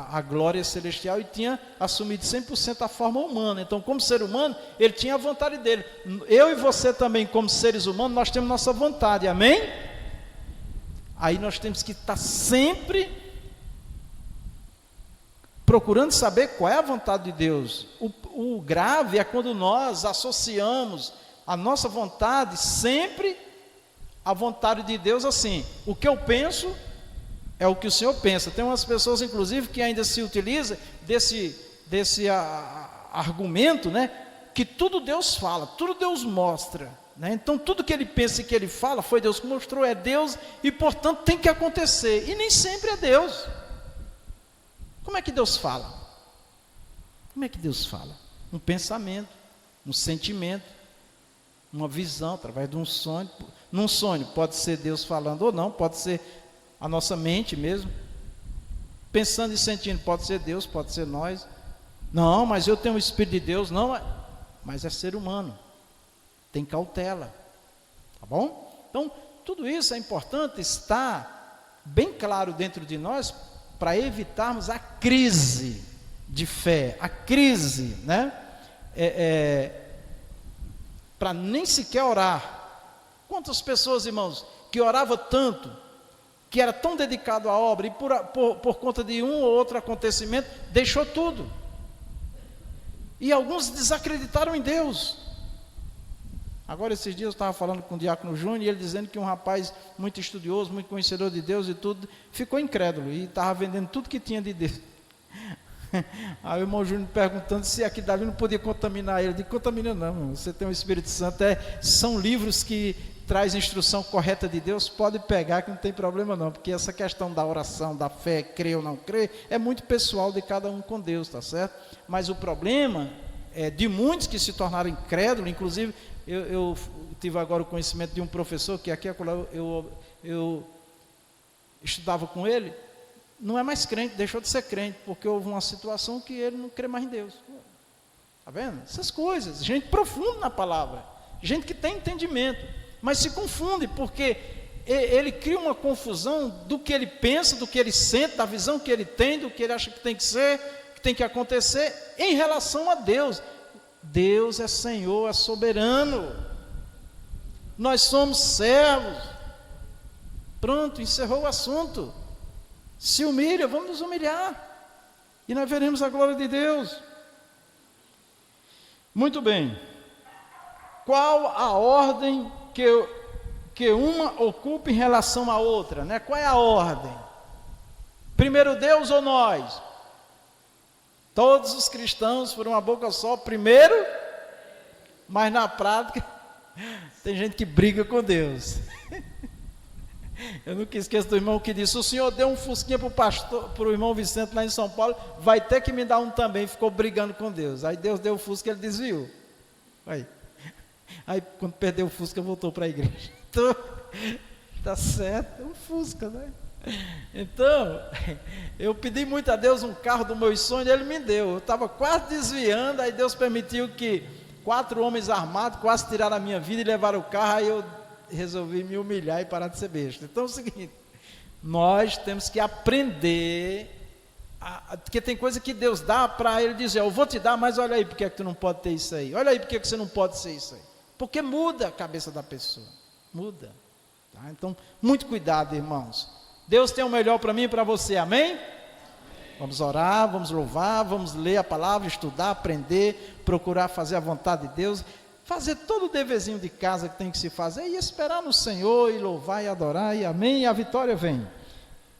a glória celestial, e tinha assumido 100% a forma humana. Então, como ser humano, ele tinha a vontade dele. Eu e você também, como seres humanos, nós temos nossa vontade, amém? Aí nós temos que estar sempre procurando saber qual é a vontade de Deus. O grave é quando nós associamos a nossa vontade sempre à vontade de Deus, assim, o que eu penso é o que o Senhor pensa. Tem umas pessoas, inclusive, que ainda se utilizam desse argumento, né, que tudo Deus fala, tudo Deus mostra, né? Então tudo que ele pensa e que ele fala, foi Deus que mostrou, é Deus, e portanto tem que acontecer, e nem sempre é Deus. Como é que Deus fala? Como é que Deus fala? Um pensamento, um sentimento, uma visão, através de um sonho. Num sonho pode ser Deus falando ou não, pode ser a nossa mente mesmo. Pensando e sentindo, pode ser Deus, pode ser nós. Não, mas eu tenho o Espírito de Deus. Não, mas é ser humano. Tem cautela. Tá bom? Então, tudo isso é importante estar bem claro dentro de nós para evitarmos a crise de fé, a crise, né? Para nem sequer orar. Quantas pessoas, irmãos, que orava tanto, que era tão dedicado à obra, e por conta de um ou outro acontecimento, deixou tudo. E alguns desacreditaram em Deus. Agora, esses dias eu estava falando com o diácono Júnior, e ele dizendo que um rapaz muito estudioso, muito conhecedor de Deus e tudo, ficou incrédulo, e estava vendendo tudo que tinha de Deus. Aí o irmão Júnior perguntando se aqui Davi não podia contaminar ele. Eu digo, contamina não, irmão. Você tem o Espírito Santo, são livros que traz instrução correta de Deus, pode pegar que não tem problema não, porque essa questão da oração, da fé, crer ou não crer, é muito pessoal de cada um com Deus, tá certo? Mas o problema é de muitos que se tornaram incrédulos. Inclusive eu tive agora o conhecimento de um professor que aqui eu estudava com ele, não é mais crente, deixou de ser crente, porque houve uma situação que ele não crê mais em Deus. Está vendo? Essas coisas, gente profunda na palavra, gente que tem entendimento, mas se confunde, porque ele cria uma confusão do que ele pensa, do que ele sente, da visão que ele tem, do que ele acha que tem que ser, que tem que acontecer, em relação a Deus. Deus é Senhor, é soberano, nós somos servos. Pronto, encerrou o assunto. Se humilha, vamos nos humilhar, e nós veremos a glória de Deus. Muito bem. Qual a ordem que uma ocupa em relação à outra, né? Qual é a ordem? Primeiro Deus ou nós? Todos os cristãos foram uma boca só, primeiro, mas na prática tem gente que briga com Deus. Eu nunca esqueço do irmão que disse: o senhor deu um fusquinha para o irmão Vicente lá em São Paulo, vai ter que me dar um também. Ficou brigando com Deus. Aí Deus deu o fusca e ele desviou. Aí quando perdeu o fusca, voltou para a igreja. Então, tá certo, é um fusca, né? Então, eu pedi muito a Deus um carro dos meus sonhos, ele me deu. Eu estava quase desviando, aí Deus permitiu que 4 homens armados quase tiraram a minha vida e levaram o carro. Aí eu resolvi me humilhar e parar de ser besta. Então é o seguinte, nós temos que aprender, porque tem coisa que Deus dá para ele dizer: eu vou te dar, mas olha aí porque é que tu não pode ter isso aí, olha aí porque é que você não pode ser isso aí, porque muda a cabeça da pessoa, muda, tá? Então, muito cuidado, irmãos. Deus tem o melhor para mim e para você, amém? Vamos orar, vamos louvar, vamos ler a palavra, estudar, aprender, procurar fazer a vontade de Deus, fazer todo o deverzinho de casa que tem que se fazer, e esperar no Senhor, e louvar e adorar, e amém, e a vitória vem,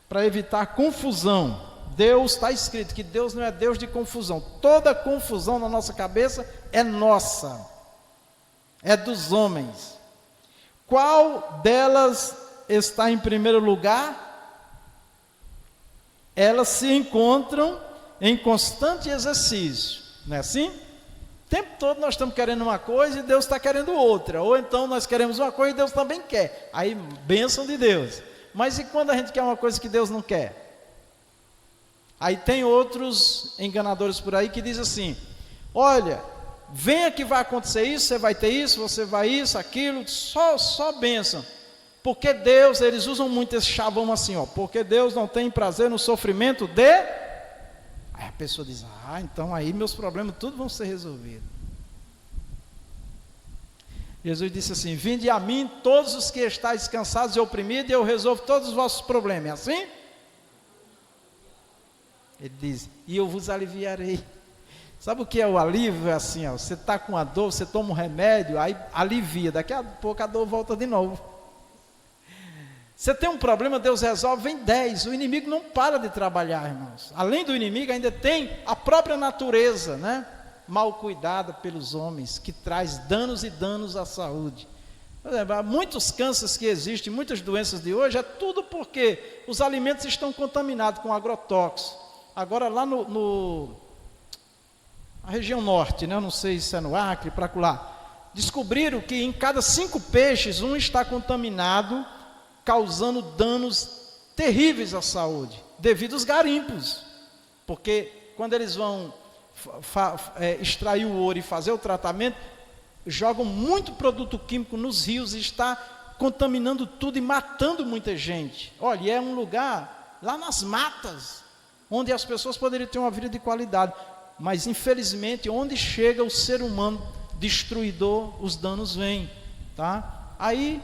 para evitar confusão. Deus, está escrito que Deus não é Deus de confusão. Toda confusão na nossa cabeça é nossa, é dos homens. Qual delas está em primeiro lugar? Elas se encontram em constante exercício, não é assim? O tempo todo nós estamos querendo uma coisa e Deus está querendo outra, ou então nós queremos uma coisa e Deus também quer, aí bênção de Deus. Mas e quando a gente quer uma coisa que Deus não quer? Aí tem outros enganadores por aí que dizem assim: olha, venha que vai acontecer isso, você vai ter isso, você vai isso, aquilo, só bênção. Porque Deus, eles usam muito esse chavão assim, ó, porque Deus não tem prazer no sofrimento de... Aí a pessoa diz: então aí meus problemas tudo vão ser resolvidos. Jesus disse assim: vinde a mim todos os que estáis cansados e oprimidos, e eu resolvo todos os vossos problemas. É assim? Ele diz: e eu vos aliviarei. Sabe o que é o alívio? É assim, ó, você está com a dor, você toma um remédio, aí alivia, daqui a pouco a dor volta de novo. Você tem um problema, Deus resolve, vem 10. O inimigo não para de trabalhar, irmãos. Além do inimigo, ainda tem a própria natureza, né? Mal cuidada pelos homens, que traz danos e danos à saúde. Por exemplo, há muitos cânceres que existem, muitas doenças de hoje, é tudo porque os alimentos estão contaminados com agrotóxicos. Agora lá a região norte, né? Eu não sei se é no Acre, para lá. Descobriram que em cada 5 peixes, um está contaminado, causando danos terríveis à saúde, devido aos garimpos. Porque quando eles vão extrair o ouro e fazer o tratamento, jogam muito produto químico nos rios e está contaminando tudo e matando muita gente. Olha, é um lugar lá nas matas, onde as pessoas poderiam ter uma vida de qualidade, mas infelizmente onde chega o ser humano destruidor, os danos vêm, tá? Aí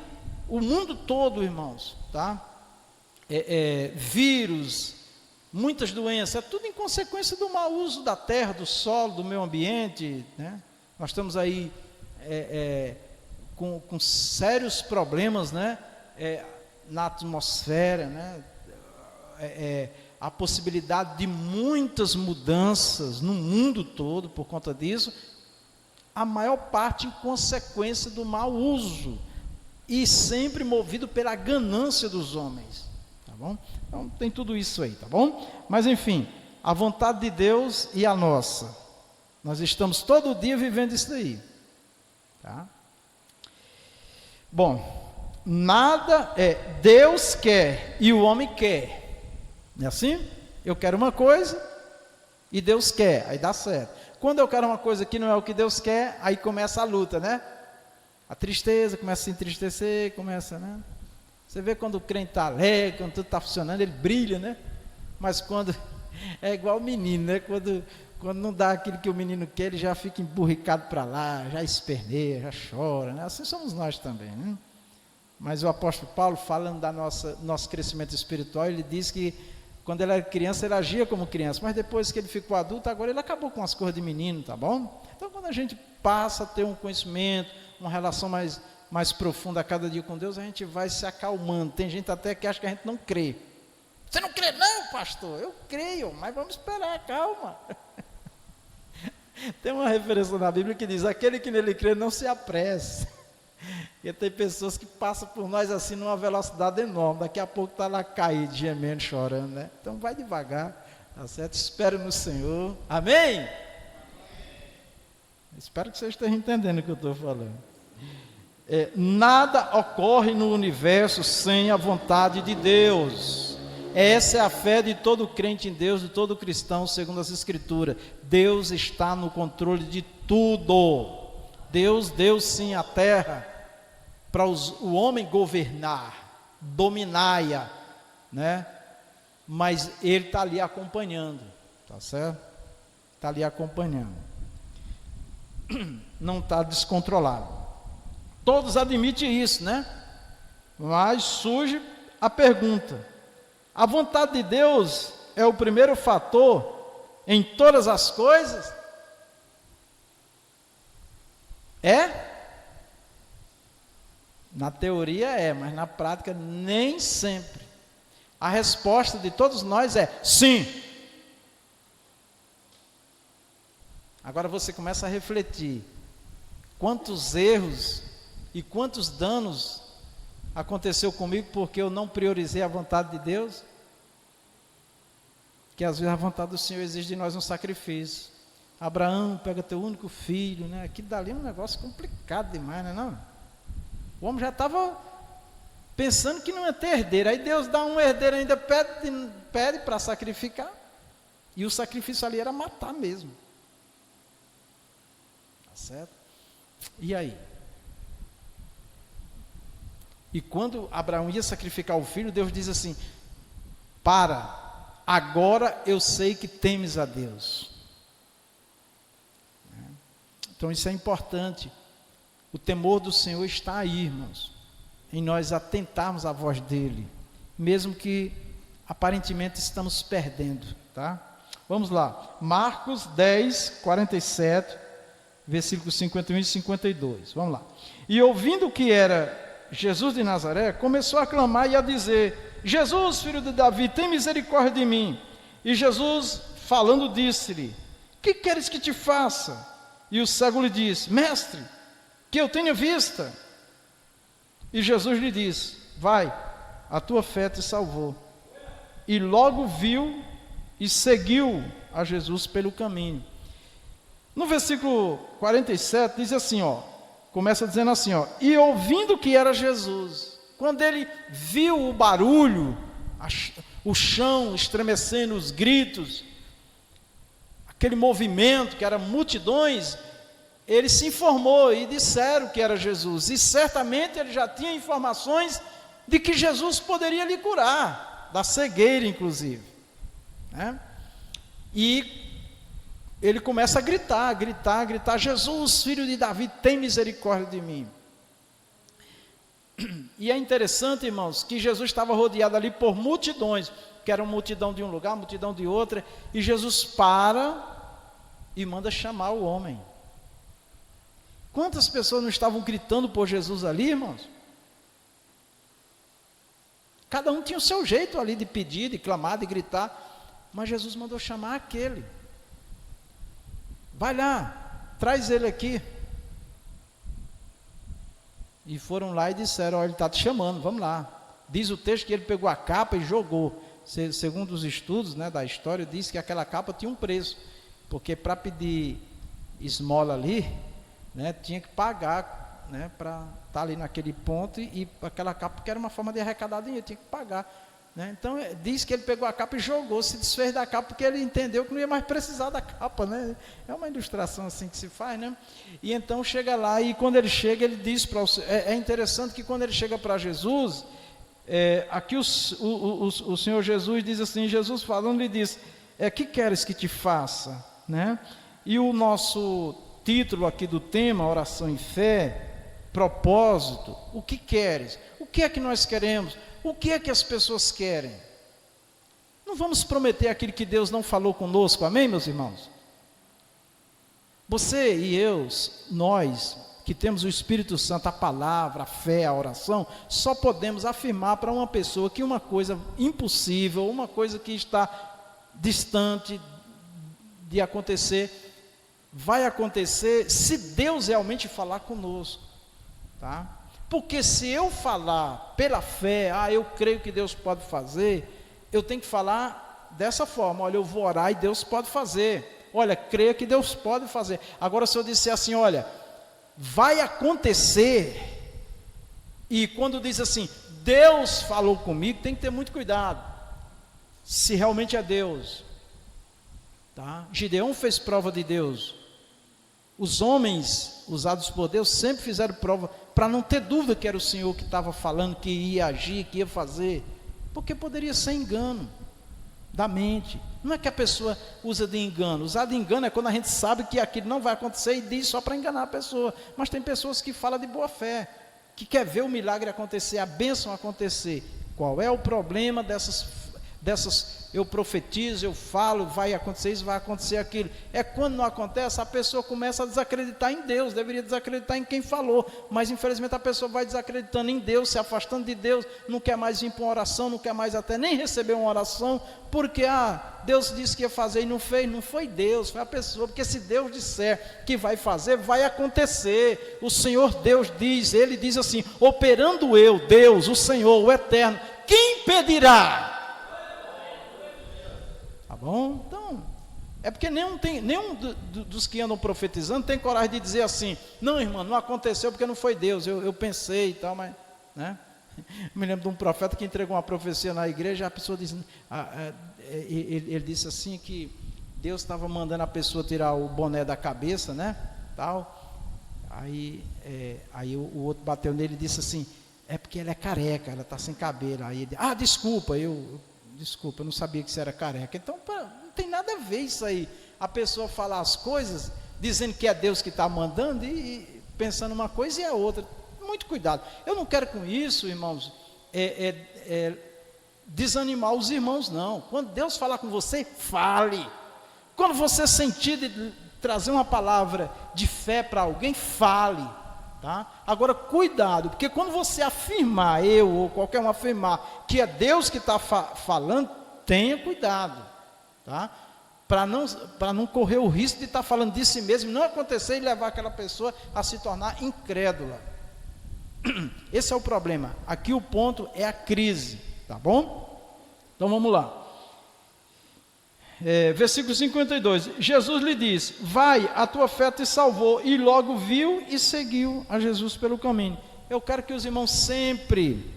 o mundo todo, irmãos, tá? Vírus, muitas doenças, é tudo em consequência do mau uso da terra, do solo, do meio ambiente, né? Nós estamos aí com sérios problemas, né? Na atmosfera, né? A possibilidade de muitas mudanças no mundo todo por conta disso, a maior parte em consequência do mau uso e sempre movido pela ganância dos homens, tá bom? Então tem tudo isso aí, tá bom? Mas enfim, a vontade de Deus e a nossa, nós estamos todo dia vivendo isso daí, tá? Bom, nada Deus quer e o homem quer, não é assim? Eu quero uma coisa e Deus quer, aí dá certo. Quando eu quero uma coisa que não é o que Deus quer, aí começa a luta, né? A tristeza começa a se entristecer, começa, né? Você vê quando o crente está alegre, quando tudo está funcionando, ele brilha, né? Mas quando, é igual o menino, né? Quando não dá aquilo que o menino quer, ele já fica emburricado para lá, já esperneia, já chora, né? Assim somos nós também, né? Mas o apóstolo Paulo, falando da nosso crescimento espiritual, ele diz que quando ele era criança, ele agia como criança, mas depois que ele ficou adulto, agora ele acabou com as coisas de menino, tá bom? Então, quando a gente passa a ter um conhecimento, uma relação mais profunda a cada dia com Deus, a gente vai se acalmando. Tem gente até que acha que a gente não crê. Você não crê não, pastor? Eu creio, mas vamos esperar, calma. Tem uma referência na Bíblia que diz, aquele que nele crê não se apresse. E tem pessoas que passam por nós assim numa velocidade enorme, daqui a pouco está lá caído, gemendo, chorando, né? Então vai devagar, tá certo? Espero no Senhor, amém? Espero que vocês estejam entendendo o que eu estou falando. Nada ocorre no universo sem a vontade de Deus. Essa é a fé de todo crente em Deus, de todo cristão, segundo as Escrituras. Deus está no controle de tudo. Deus deu sim a terra para o homem governar, dominar-a, né? Mas ele está ali acompanhando, tá certo? Está ali acompanhando, não está descontrolado. Todos admitem isso, né? Mas surge a pergunta: a vontade de Deus é o primeiro fator em todas as coisas? Na teoria mas na prática nem sempre. A resposta de todos nós é sim. Agora você começa a refletir, quantos erros e quantos danos aconteceu comigo porque eu não priorizei a vontade de Deus? Que às vezes a vontade do Senhor exige de nós um sacrifício. Abraão, pega teu único filho, né? Aquilo dali é um negócio complicado demais, não? O homem já estava pensando que não ia ter herdeiro, aí Deus dá um herdeiro, ainda pede para sacrificar, e o sacrifício ali era matar mesmo, tá certo? E aí? E quando Abraão ia sacrificar o filho, Deus diz assim: agora eu sei que temes a Deus. Então isso é importante. O temor do Senhor está aí, irmãos, em nós atentarmos à voz dEle, mesmo que aparentemente estamos perdendo, tá? Vamos lá, Marcos 10, 47, versículos 51 e 52, vamos lá. E ouvindo que era Jesus de Nazaré, começou a clamar e a dizer: Jesus, filho de Davi, tem misericórdia de mim. E Jesus, falando, disse-lhe: que queres que te faça? E o cego lhe disse: mestre, que eu tenha vista. E Jesus lhe disse: vai, a tua fé te salvou. E logo viu e seguiu a Jesus pelo caminho. No versículo 47 diz assim, ó, começa dizendo assim, ó, e ouvindo que era Jesus, quando ele viu o barulho, o chão estremecendo, os gritos, aquele movimento que era multidões, ele se informou e disseram que era Jesus, e certamente ele já tinha informações de que Jesus poderia lhe curar, da cegueira inclusive, né? E ele começa a gritar, Jesus, filho de Davi, tem misericórdia de mim. E é interessante, irmãos, que Jesus estava rodeado ali por multidões, que era uma multidão de um lugar, multidão de outra, e Jesus para e manda chamar o homem. Quantas pessoas não estavam gritando por Jesus ali, irmãos? Cada um tinha o seu jeito ali de pedir, de clamar, de gritar, mas Jesus mandou chamar aquele. Vai lá, traz ele aqui. E foram lá e disseram, olha, ele está te chamando, vamos lá. Diz o texto que ele pegou a capa e jogou. Segundo os estudos, né, da história, diz que aquela capa tinha um preço, porque para pedir esmola ali, né, tinha que pagar, né, para estar ali naquele ponto, e aquela capa, que era uma forma de arrecadar dinheiro, tinha que pagar, né? Então diz que ele pegou a capa e jogou, se desfez da capa, porque ele entendeu que não ia mais precisar da capa, né? É uma ilustração assim que se faz, né? E então chega lá, e quando ele chega, ele diz para é interessante que quando ele chega para Jesus, aqui o Senhor Jesus diz assim, Jesus falando, lhe diz, que queres que te faça, né? E o nosso título aqui do tema, oração em fé, propósito, o que queres? O que é que nós queremos? O que é que as pessoas querem? Não vamos prometer aquilo que Deus não falou conosco, amém, meus irmãos? Você e eu, nós que temos o Espírito Santo, a palavra, a fé, a oração, só podemos afirmar para uma pessoa que uma coisa impossível, uma coisa que está distante de acontecer, vai acontecer se Deus realmente falar conosco, tá? Porque se eu falar pela fé, eu creio que Deus pode fazer, eu tenho que falar dessa forma, olha, eu vou orar e Deus pode fazer, olha, creia que Deus pode fazer. Agora se eu disser assim, olha, vai acontecer, e quando diz assim, Deus falou comigo, tem que ter muito cuidado, se realmente é Deus, tá? Gideão fez prova de Deus, os homens usados por Deus sempre fizeram prova, para não ter dúvida que era o Senhor que estava falando, que ia agir, que ia fazer, porque poderia ser engano da mente. Não é que a pessoa usa de engano, usar de engano é quando a gente sabe que aquilo não vai acontecer e diz só para enganar a pessoa, mas tem pessoas que falam de boa fé, que quer ver o milagre acontecer, a bênção acontecer. Qual é o problema dessas, eu profetizo, eu falo, vai acontecer isso, vai acontecer aquilo, é quando não acontece, a pessoa começa a desacreditar em Deus, deveria desacreditar em quem falou, mas infelizmente a pessoa vai desacreditando em Deus, se afastando de Deus, não quer mais vir para uma oração, não quer mais até nem receber uma oração, porque Deus disse que ia fazer e não fez, não foi Deus, foi a pessoa, porque se Deus disser que vai fazer, vai acontecer. O Senhor Deus diz, Ele diz assim, operando eu, Deus, o Senhor, o Eterno, quem impedirá? Tá bom? Então, é porque nenhum dos que andam profetizando tem coragem de dizer assim, não, irmão, não aconteceu porque não foi Deus, eu pensei e tal, mas, né? Eu me lembro de um profeta que entregou uma profecia na igreja, a pessoa disse, ele disse assim que Deus estava mandando a pessoa tirar o boné da cabeça, né, tal, aí o outro bateu nele e disse assim, é porque ela é careca, ela está sem cabelo, aí ele, desculpa, eu não sabia que você era careca. Então não tem nada a ver isso aí, a pessoa falar as coisas dizendo que é Deus que está mandando e pensando uma coisa e a outra. Muito cuidado. Eu não quero com isso, irmãos, desanimar os irmãos, não. Quando Deus falar com você, fale. Quando você sentir de trazer uma palavra de fé para alguém, fale, tá? Agora cuidado, porque quando você afirmar, eu ou qualquer um afirmar que é Deus que está falando, tenha cuidado, tá? Para não correr o risco de estar falando de si mesmo, não acontecer e levar aquela pessoa a se tornar incrédula. Esse é o problema. Aqui o ponto é a crise, tá bom? Então vamos lá. versículo 52, Jesus lhe disse: vai, a tua fé te salvou. E logo viu e seguiu a Jesus pelo caminho. Eu quero que os irmãos sempre,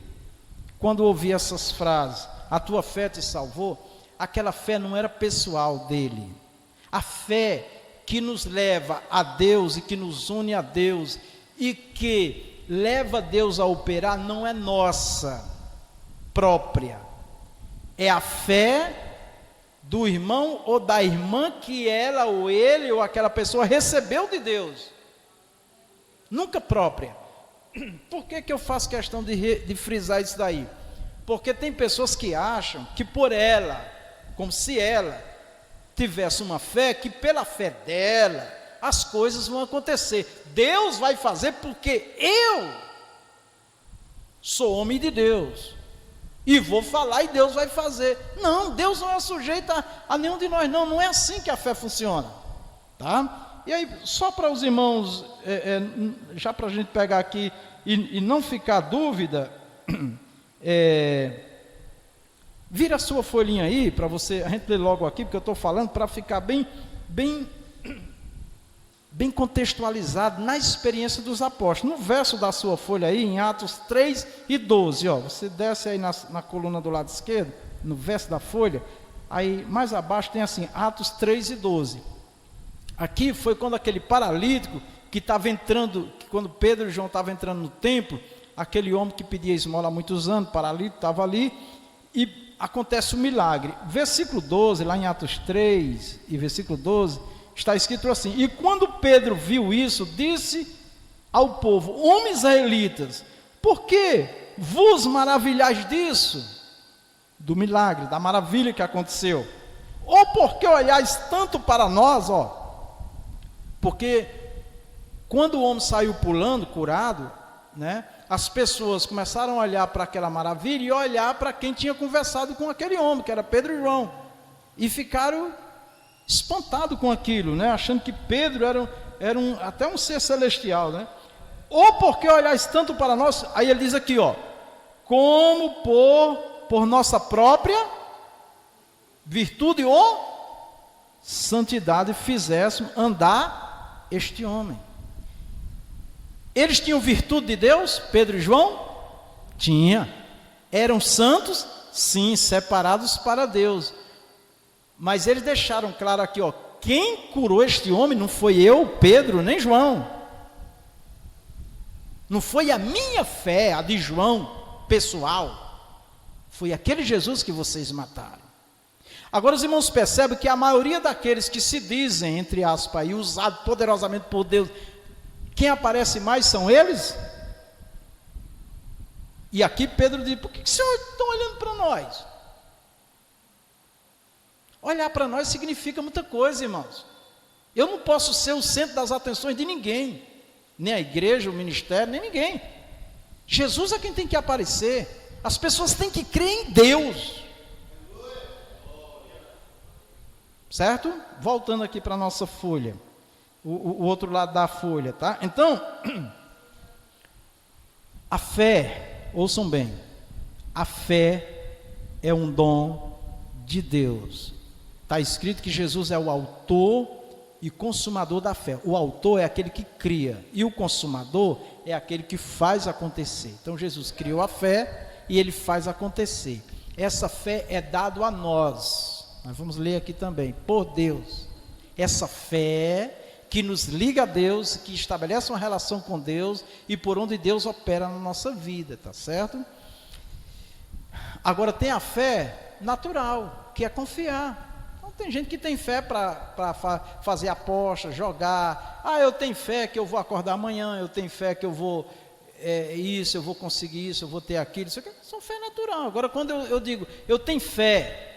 quando ouvir essas frases, a tua fé te salvou, aquela fé não era pessoal dele. A fé que nos leva a Deus e que nos une a Deus e que leva Deus a operar não é nossa própria. É a fé do irmão ou da irmã que ela ou ele ou aquela pessoa recebeu de Deus. Nunca própria. Por que eu faço questão de frisar isso daí? Porque tem pessoas que acham que por ela, como se ela tivesse uma fé, que pela fé dela as coisas vão acontecer. Deus vai fazer porque eu sou homem de Deus e vou falar e Deus vai fazer. Não, Deus não é sujeito a nenhum de nós, não é assim que a fé funciona, tá? E aí, só para os irmãos, já para a gente pegar aqui e não ficar dúvida, vira a sua folhinha aí, para você, a gente lê logo aqui, porque eu estou falando para ficar bem contextualizado na experiência dos apóstolos. No verso da sua folha aí, em Atos 3 e 12, ó, você desce aí na coluna do lado esquerdo, no verso da folha, aí mais abaixo tem assim, Atos 3 e 12. Aqui foi quando aquele paralítico que estava entrando, quando Pedro e João estavam entrando no templo, aquele homem que pedia esmola há muitos anos, paralítico, estava ali, e acontece um milagre. Versículo 12, lá em Atos 3 e versículo 12, está escrito assim: e quando Pedro viu isso, disse ao povo: homens israelitas, por que vos maravilhais disso? Do milagre, da maravilha que aconteceu. Ou porque olhais tanto para nós, ó, porque quando o homem saiu pulando, curado, né, as pessoas começaram a olhar para aquela maravilha e olhar para quem tinha conversado com aquele homem, que era Pedro e João, e ficaram espantados com aquilo, né, achando que Pedro era até um ser celestial, né? Ou porque olhais tanto para nós, aí ele diz aqui, ó, como por nossa própria virtude ou santidade fizéssemos andar este homem. Eles tinham virtude de Deus, Pedro e João? Tinha. Eram santos? Sim, separados para Deus. Mas eles deixaram claro aqui, ó, quem curou este homem não foi eu, Pedro, nem João. Não foi a minha fé, a de João, pessoal. Foi aquele Jesus que vocês mataram. Agora os irmãos percebem que a maioria daqueles que se dizem, entre aspas, e usados poderosamente por Deus, quem aparece mais são eles? E aqui Pedro diz: por que os senhores estão olhando para nós? Olhar para nós significa muita coisa, irmãos. Eu não posso ser o centro das atenções de ninguém, nem a igreja, o ministério, nem ninguém. Jesus é quem tem que aparecer. As pessoas têm que crer em Deus. Certo? Voltando aqui para a nossa folha. O outro lado da folha, tá? Então, a fé, ouçam bem, a fé é um dom de Deus. Está escrito que Jesus é o autor e consumador da fé. O autor é aquele que cria e o consumador é aquele que faz acontecer. Então Jesus criou a fé e ele faz acontecer. Essa fé é dada a nós. Nós vamos ler aqui também, por Deus. Essa fé que nos liga a Deus, que estabelece uma relação com Deus e por onde Deus opera na nossa vida, tá certo? Agora tem a fé natural, que é confiar. Então tem gente que tem fé para fazer aposta, jogar. Eu tenho fé que eu vou acordar amanhã, eu tenho fé que eu vou eu vou conseguir isso, eu vou ter aquilo. Isso aqui é fé natural. Agora quando eu digo, eu tenho fé,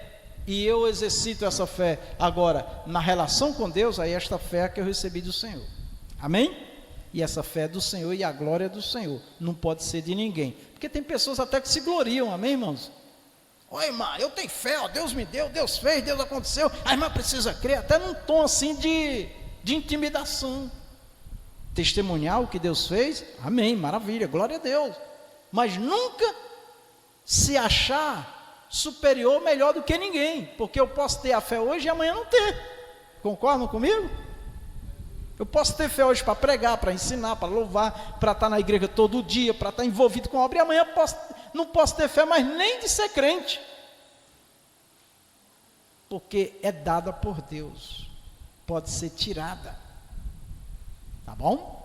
e eu exercito essa fé agora na relação com Deus, aí esta fé é que eu recebi do Senhor. Amém? E essa fé é do Senhor e a glória é do Senhor. Não pode ser de ninguém. Porque tem pessoas até que se gloriam, amém, irmãos? Oi, irmã, eu tenho fé, ó, Deus me deu, Deus fez, Deus aconteceu. A irmã precisa crer, até num tom assim de intimidação. Testemunhar o que Deus fez, amém, maravilha, glória a Deus. Mas nunca se achar superior, melhor do que ninguém, porque eu posso ter a fé hoje e amanhã não ter. Concordam comigo? Eu posso ter fé hoje para pregar, para ensinar, para louvar, para estar na igreja todo dia, para estar envolvido com a obra, e amanhã não posso ter fé mais nem de ser crente, porque é dada por Deus, pode ser tirada, tá bom?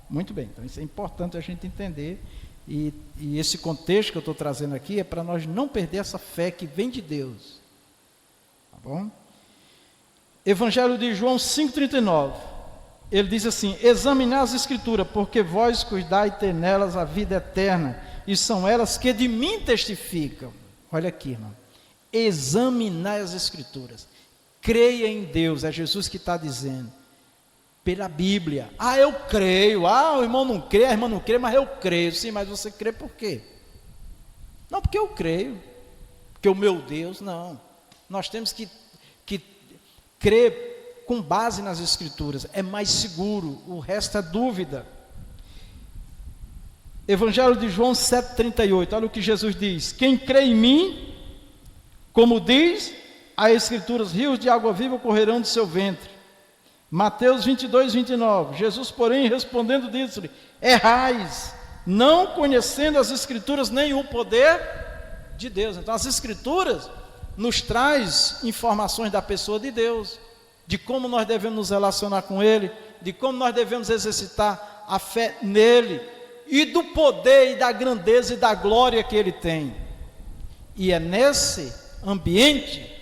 Muito bem, então isso é importante a gente entender, e esse contexto que eu estou trazendo aqui é para nós não perder essa fé que vem de Deus, tá bom? Evangelho de João 5,39, ele diz assim: examinai as escrituras, porque vós cuidai ter nelas a vida eterna, e são elas que de mim testificam. Olha aqui, irmão, examinai as escrituras, creia em Deus, é Jesus que está dizendo, pela Bíblia. Eu creio, o irmão não crê, a irmã não crê, mas eu creio. Sim, mas você crê por quê? Não, porque eu creio, porque o meu Deus, não, nós temos que crer com base nas escrituras, é mais seguro, o resto é dúvida. Evangelho de João 7,38, olha o que Jesus diz: quem crê em mim, como diz a escrituras, rios de água viva correrão do seu ventre. Mateus 22,29, Jesus porém respondendo disse-lhe: errais, não conhecendo as escrituras nem o poder de Deus. Então as escrituras nos traz informações da pessoa de Deus, de como nós devemos nos relacionar com Ele, de como nós devemos exercitar a fé nele, e do poder e da grandeza e da glória que Ele tem. E é nesse ambiente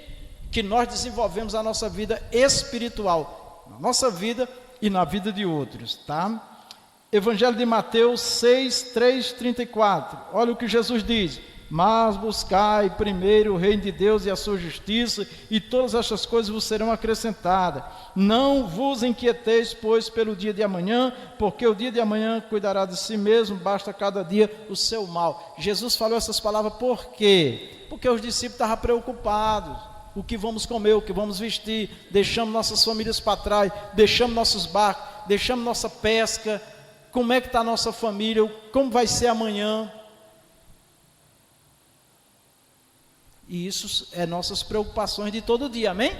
que nós desenvolvemos a nossa vida espiritual, na nossa vida e na vida de outros, tá? Evangelho de Mateus 6, 3, 34, olha o que Jesus diz: mas buscai primeiro o reino de Deus e a sua justiça, e todas estas coisas vos serão acrescentadas. Não vos inquieteis, pois, pelo dia de amanhã, porque o dia de amanhã cuidará de si mesmo, basta cada dia o seu mal. Jesus falou essas palavras por quê? Porque os discípulos estavam preocupados, o que vamos comer, o que vamos vestir, deixamos nossas famílias para trás, deixamos nossos barcos, deixamos nossa pesca, como é que está a nossa família, como vai ser amanhã. E isso é nossas preocupações de todo dia, amém?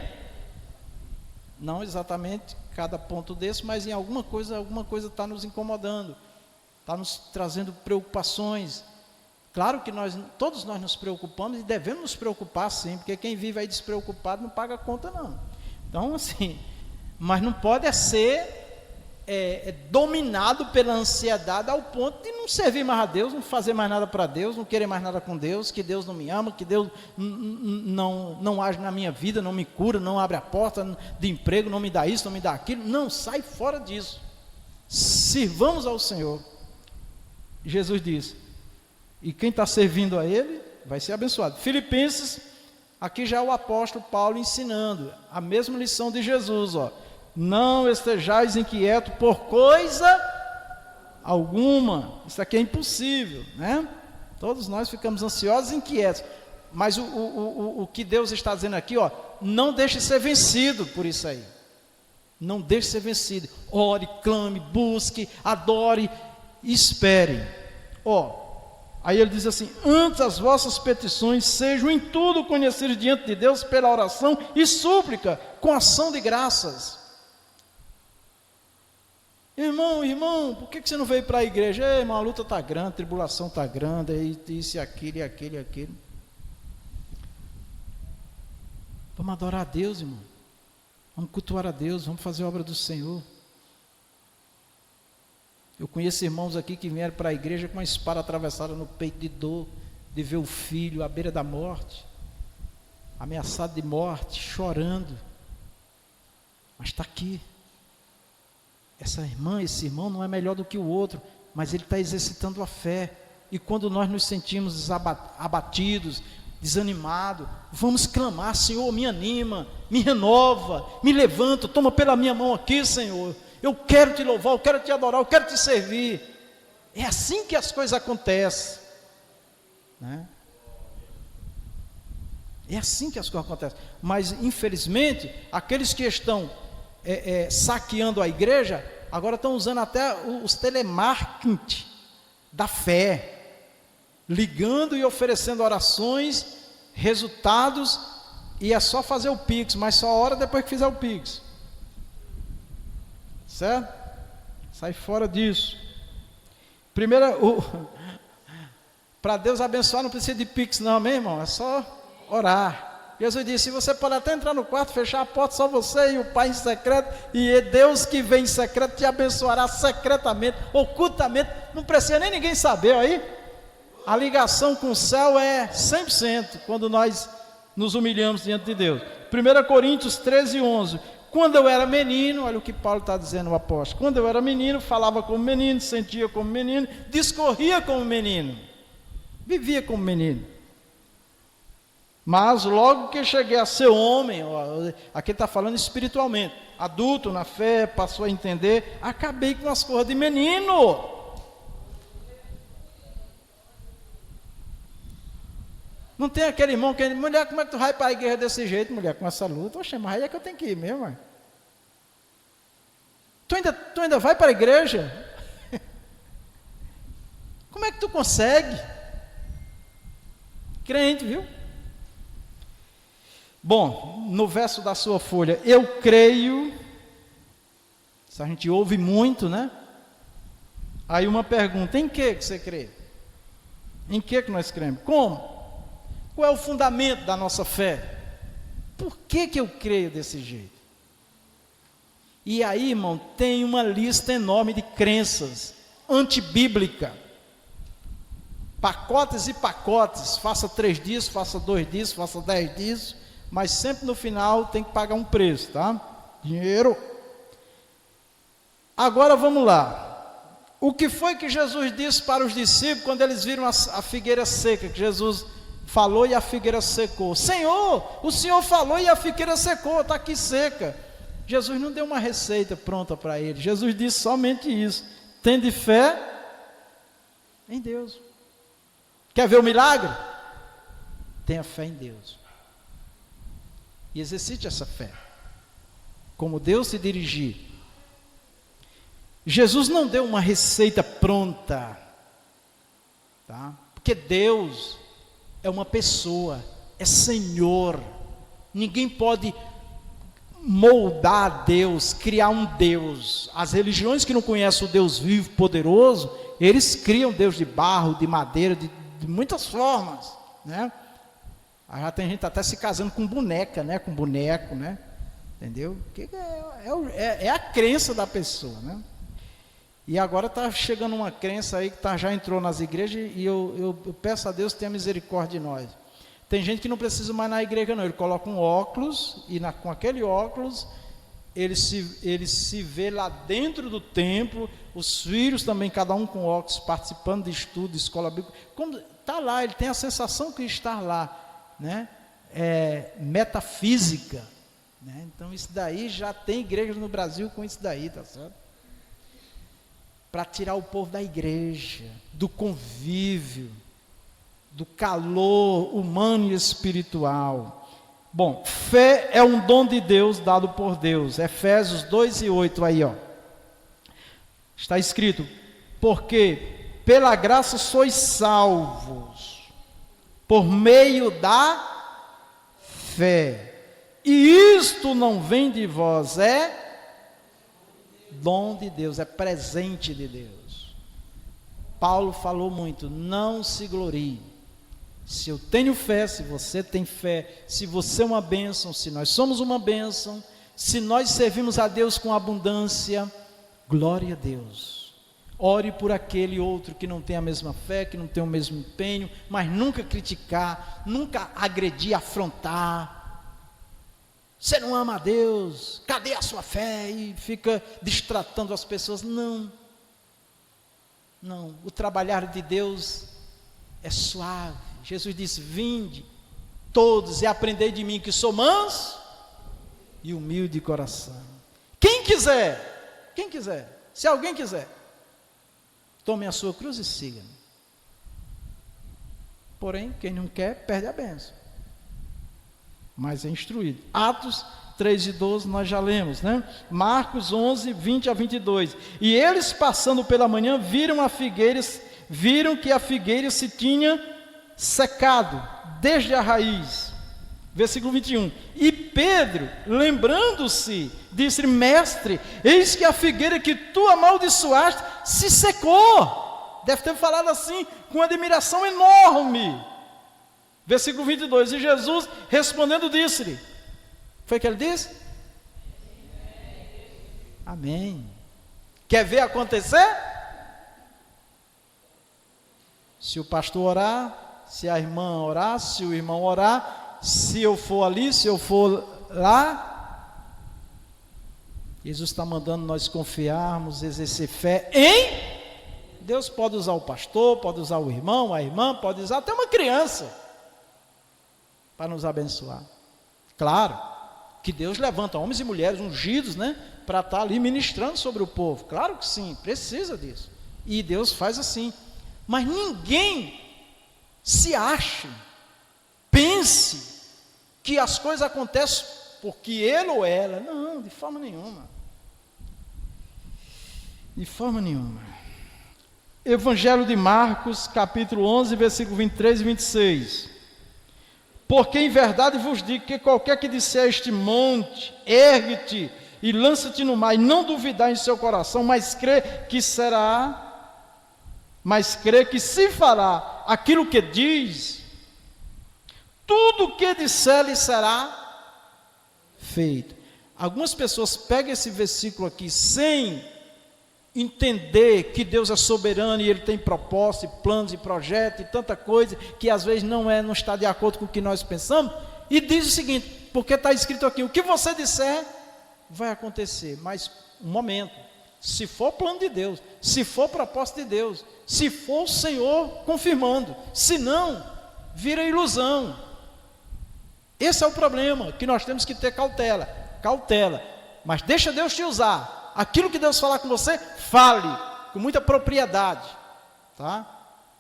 Não exatamente cada ponto desse, mas em alguma coisa está nos incomodando, está nos trazendo preocupações. Claro que todos nós nos preocupamos e devemos nos preocupar sim, porque quem vive aí despreocupado não paga conta não. Então assim, mas não pode ser dominado pela ansiedade ao ponto de não servir mais a Deus, não fazer mais nada para Deus, não querer mais nada com Deus, que Deus não me ama, que Deus não age na minha vida, não me cura, não abre a porta de emprego, não me dá isso, não me dá aquilo. Não, sai fora disso, sirvamos ao Senhor. Jesus disse, e quem está servindo a Ele vai ser abençoado. Filipenses, aqui já é o apóstolo Paulo ensinando a mesma lição de Jesus, não estejais inquietos por coisa alguma. Isso aqui é impossível, né? Todos nós ficamos ansiosos e inquietos, mas o que Deus está dizendo aqui, não deixe ser vencido por isso aí, não deixe ser vencido, ore, clame, busque, adore, espere. Aí ele diz assim, antes as vossas petições sejam em tudo conhecidas diante de Deus pela oração e súplica, com ação de graças. Irmão, por que você não veio para a igreja? Irmão, a luta está grande, a tribulação está grande, isso e aquilo, e aquilo. Vamos adorar a Deus, irmão. Vamos cultuar a Deus, vamos fazer a obra do Senhor. Eu conheço irmãos aqui que vieram para a igreja com uma espada atravessada no peito de dor, de ver o filho à beira da morte, ameaçado de morte, chorando. Mas está aqui. Essa irmã, esse irmão não é melhor do que o outro, mas ele está exercitando a fé. E quando nós nos sentimos abatidos, desanimados, vamos clamar, Senhor, me anima, me renova, me levanta, toma pela minha mão aqui, Senhor. Eu quero te louvar, eu quero te adorar, eu quero te servir. É assim que as coisas acontecem, né? É assim que as coisas acontecem. Mas infelizmente, aqueles que estão saqueando a igreja, agora estão usando até os telemarketing da fé, ligando e oferecendo orações, resultados e é só fazer o Pix, mas só a hora depois que fizer o Pix. Certo? Sai fora disso. Primeiro, para Deus abençoar não precisa de Pix não, meu irmão, é só orar. Jesus disse, você pode até entrar no quarto, fechar a porta, só você e o Pai em secreto, e Deus que vem em secreto te abençoará secretamente, ocultamente, não precisa nem ninguém saber, aí. A ligação com o céu é 100%, quando nós nos humilhamos diante de Deus. 1 Coríntios 13, 11, quando eu era menino, olha o que Paulo está dizendo, o apóstolo, quando eu era menino, falava como menino, sentia como menino, discorria como menino, vivia como menino. Mas logo que cheguei a ser homem, aqui está falando espiritualmente, adulto na fé, passou a entender, acabei com as coisas de menino. Não tem aquele irmão que diz, mulher, como é que tu vai para a igreja desse jeito, mulher, com essa luta? Oxe, mas aí é que eu tenho que ir mesmo, mãe. Tu ainda vai para a igreja? Como é que tu consegue? Crente, viu? Bom, no verso da sua folha, eu creio, isso a gente ouve muito, né? Aí uma pergunta, em que você crê? Em que nós cremos? Como? Qual é o fundamento da nossa fé? Por que eu creio desse jeito? E aí, irmão, tem uma lista enorme de crenças antibíblicas. Pacotes e pacotes, faça 3 dias, faça 2 dias, faça 10 dias, mas sempre no final tem que pagar um preço, tá? Dinheiro. Agora vamos lá. O que foi que Jesus disse para os discípulos quando eles viram a figueira seca, que Jesus falou e a figueira secou? Senhor, o Senhor falou e a figueira secou, está aqui seca. Jesus não deu uma receita pronta para eles. Jesus disse somente isso. Tende fé em Deus. Quer ver o milagre? Tenha fé em Deus. E exercite essa fé. Como Deus se dirigir. Jesus não deu uma receita pronta. Tá? Porque Deus é uma pessoa, é Senhor. Ninguém pode moldar Deus, criar um Deus. As religiões que não conhecem o Deus vivo, poderoso, eles criam Deus de barro, de madeira, de muitas formas, né? Aí já tem gente até se casando com boneca, né? Com boneco, né? Entendeu? É a crença da pessoa, né? E agora está chegando uma crença aí que já entrou nas igrejas, e eu peço a Deus que tenha misericórdia de nós. Tem gente que não precisa mais na igreja não, ele coloca um óculos, e com aquele óculos, ele se vê lá dentro do templo, os filhos também, cada um com óculos, participando de estudo, de escola bíblica, como está lá, ele tem a sensação que está lá, né? Metafísica, né? Então isso daí, já tem igrejas no Brasil com isso daí, tá certo? Para tirar o povo da igreja, do convívio, do calor humano e espiritual. Bom, fé é um dom de Deus dado por Deus. Efésios 2:8 aí, ó. Está escrito, porque pela graça sois salvos, por meio da fé. E isto não vem de vós, é dom de Deus, é presente de Deus. Paulo falou muito, não se glorie. Se eu tenho fé, se você tem fé, se você é uma bênção, se nós somos uma bênção, se nós servimos a Deus com abundância, glória a Deus. Ore por aquele outro que não tem a mesma fé, que não tem o mesmo empenho, mas nunca criticar, nunca agredir, afrontar. Você não ama a Deus, cadê a sua fé? E fica distratando as pessoas. Não, o trabalhar de Deus é suave. Jesus disse, vinde todos e aprendei de mim que sou manso e humilde de coração. Quem quiser, se alguém quiser, tome a sua cruz e siga-me. Porém, quem não quer, perde a bênção. Mas é instruído. Atos 3:12 nós já lemos, né? Marcos 11:20-22. E eles passando pela manhã viram que a figueira se tinha secado desde a raiz. Versículo 21. E Pedro, lembrando-se, disse: mestre, eis que a figueira que tu amaldiçoaste se secou. Deve ter falado assim, com admiração enorme. Versículo 22. E Jesus, respondendo, disse-lhe: foi o que ele disse? Amém. Quer ver acontecer? Se o pastor orar, se a irmã orar, se o irmão orar, se eu for ali, se eu for lá, Jesus está mandando nós confiarmos, exercer fé em Deus. Pode usar o pastor, pode usar o irmão, a irmã, pode usar até uma criança para nos abençoar. Claro que Deus levanta homens e mulheres ungidos, né, para estar ali ministrando sobre o povo. Claro que sim, precisa disso. E Deus faz assim. Mas ninguém se ache, pense que as coisas acontecem porque ele ou ela. Não, de forma nenhuma. De forma nenhuma. Evangelho de Marcos, capítulo 11, versículo 23 e 26. Porque em verdade vos digo que qualquer que disser a este monte, ergue-te e lança-te no mar, e não duvidar em seu coração, mas crê que se fará aquilo que diz, tudo o que disser lhe será feito. Algumas pessoas pegam esse versículo aqui sem entender que Deus é soberano e Ele tem propósitos, e planos e projetos e tanta coisa que às vezes não está de acordo com o que nós pensamos, e diz o seguinte, porque está escrito aqui, o que você disser vai acontecer, mas um momento, se for plano de Deus, se for propósito de Deus, se for o Senhor confirmando, se não, vira ilusão. Esse é o problema, que nós temos que ter cautela, mas deixa Deus te usar. Aquilo que Deus falar com você, fale com muita propriedade, tá?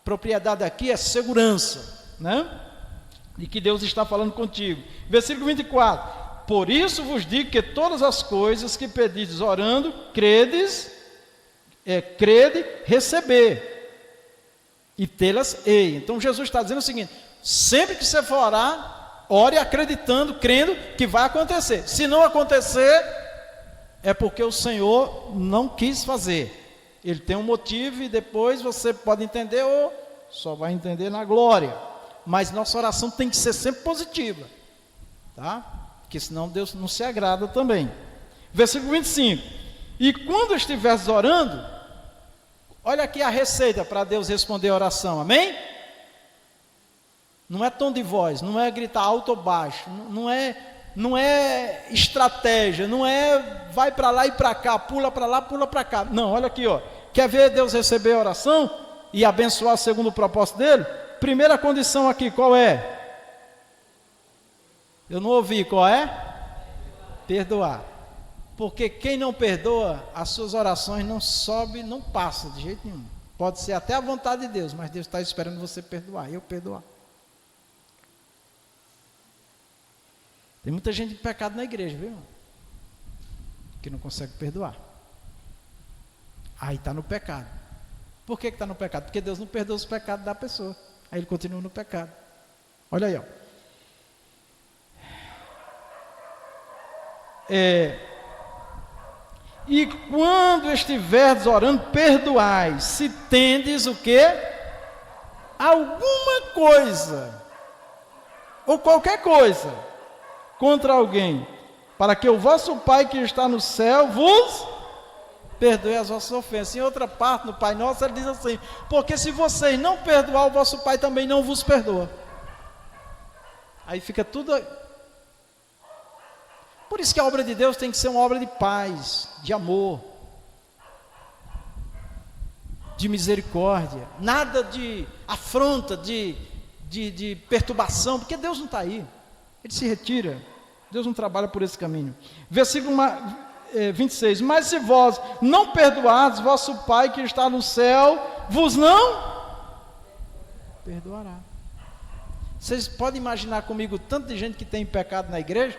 Propriedade aqui é segurança, né? De que Deus está falando contigo. Versículo 24. Por isso vos digo que todas as coisas que pedides orando, crede, receber, e tê-las-ei. Então Jesus está dizendo o seguinte: sempre que você for orar, ore acreditando, crendo que vai acontecer. Se não acontecer, é porque o Senhor não quis fazer. Ele tem um motivo e depois você pode entender ou só vai entender na glória. Mas nossa oração tem que ser sempre positiva, tá? Porque senão Deus não se agrada também. Versículo 25. E quando estiveres orando, olha aqui a receita para Deus responder a oração, amém? Não é tom de voz, não é gritar alto ou baixo, não é estratégia, não é vai para lá e para cá, pula para lá, pula para cá. Não, olha aqui, ó. Quer ver Deus receber a oração e abençoar segundo o propósito dele? Primeira condição aqui, qual é? Eu não ouvi, qual é? Perdoar. Porque quem não perdoa, as suas orações não sobem, não passam de jeito nenhum. Pode ser até a vontade de Deus, mas Deus está esperando você perdoar, eu perdoar. Tem muita gente de pecado na igreja, viu? Que não consegue perdoar. Aí está no pecado. Por que está no pecado? Porque Deus não perdoa os pecados da pessoa. Aí ele continua no pecado. Olha aí, ó. E quando estiveres orando, perdoai, se tendes o quê? Alguma coisa, ou qualquer coisa, contra alguém, para que o vosso Pai que está no céu vos perdoe as vossas ofensas. Em outra parte, no Pai Nosso, ele diz assim: porque se vocês não perdoar, o vosso Pai também não vos perdoa. Aí fica tudo. Por isso que a obra de Deus tem que ser uma obra de paz, de amor, de misericórdia, nada de afronta, de perturbação, porque Deus não está aí, Ele se retira, Deus não trabalha por esse caminho. Versículo 26, mas se vós não perdoardes, vosso Pai que está no céu, vos não perdoará. Vocês podem imaginar comigo tanto de gente que tem pecado na igreja,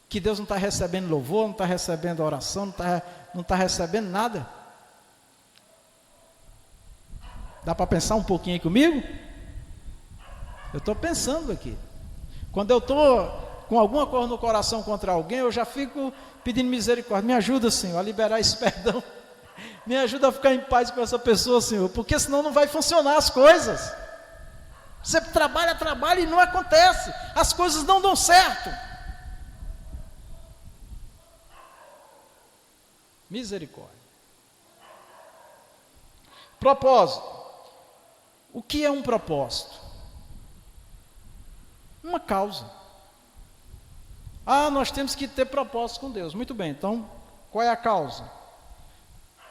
que Deus não está recebendo louvor, não está recebendo oração, não está recebendo nada? Dá para pensar um pouquinho aí comigo? Eu estou pensando aqui. Quando eu estou com alguma coisa no coração contra alguém, eu já fico pedindo misericórdia. Me ajuda, Senhor, a liberar esse perdão. Me ajuda a ficar em paz com essa pessoa, Senhor, porque senão não vai funcionar as coisas. Você trabalha e não acontece. As coisas não dão certo. Misericórdia. Propósito. O que é um propósito? Uma causa. Nós temos que ter propósito com Deus. Muito bem, então, qual é a causa?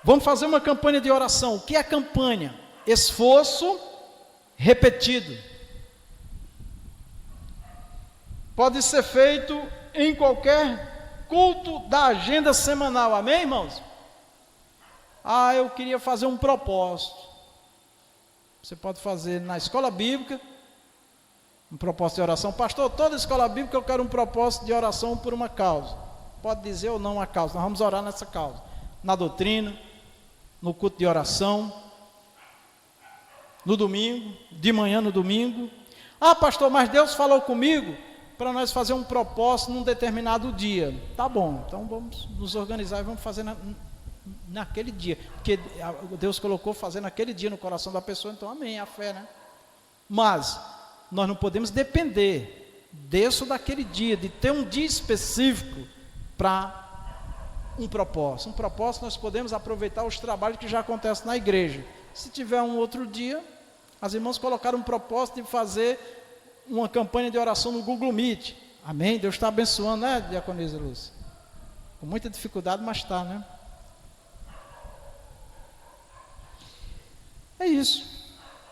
Vamos fazer uma campanha de oração. O que é campanha? Esforço repetido. Pode ser feito em qualquer culto da agenda semanal. Amém, irmãos? Eu queria fazer um propósito. Você pode fazer na escola bíblica, um propósito de oração. Pastor, toda escola bíblica eu quero um propósito de oração por uma causa. Pode dizer ou não a causa, nós vamos orar nessa causa. Na doutrina, no culto de oração, no domingo, de manhã no domingo. Pastor, mas Deus falou comigo para nós fazer um propósito num determinado dia. Tá bom, então vamos nos organizar e vamos fazer naquele dia. Porque Deus colocou fazer naquele dia no coração da pessoa, então amém, a fé, né? Mas nós não podemos depender desse ou daquele dia, de ter um dia específico para um propósito. Um propósito nós podemos aproveitar os trabalhos que já acontecem na igreja. Se tiver um outro dia, as irmãs colocaram um propósito de fazer uma campanha de oração no Google Meet. Amém? Deus está abençoando, né, diaconisa Lúcia? Com muita dificuldade, mas está, né? É isso.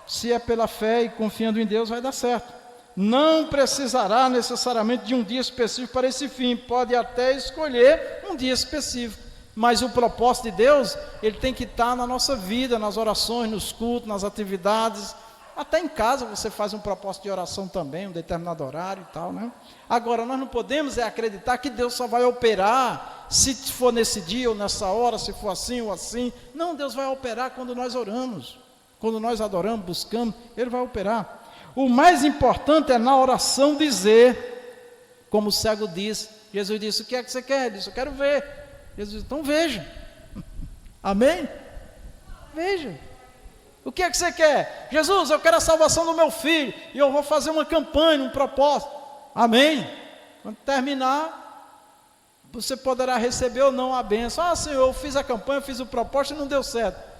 Se é pela fé e confiando em Deus, vai dar certo. Não precisará necessariamente de um dia específico para esse fim. Pode até escolher um dia específico. Mas o propósito de Deus, ele tem que estar na nossa vida, nas orações, nos cultos, nas atividades. Até em casa você faz um propósito de oração também, um determinado horário e tal, né? Agora, nós não podemos acreditar que Deus só vai operar se for nesse dia ou nessa hora, se for assim ou assim. Não, Deus vai operar quando nós oramos. Quando nós adoramos, buscamos, Ele vai operar. O mais importante é na oração dizer, como o cego disse. Jesus disse, o que é que você quer? Ele disse, eu quero ver. Jesus disse, então veja. Amém? Veja. O que é que você quer? Jesus, eu quero a salvação do meu filho. E eu vou fazer uma campanha, um propósito. Amém? Quando terminar, você poderá receber ou não a bênção. Senhor, eu fiz a campanha, eu fiz o propósito e não deu certo.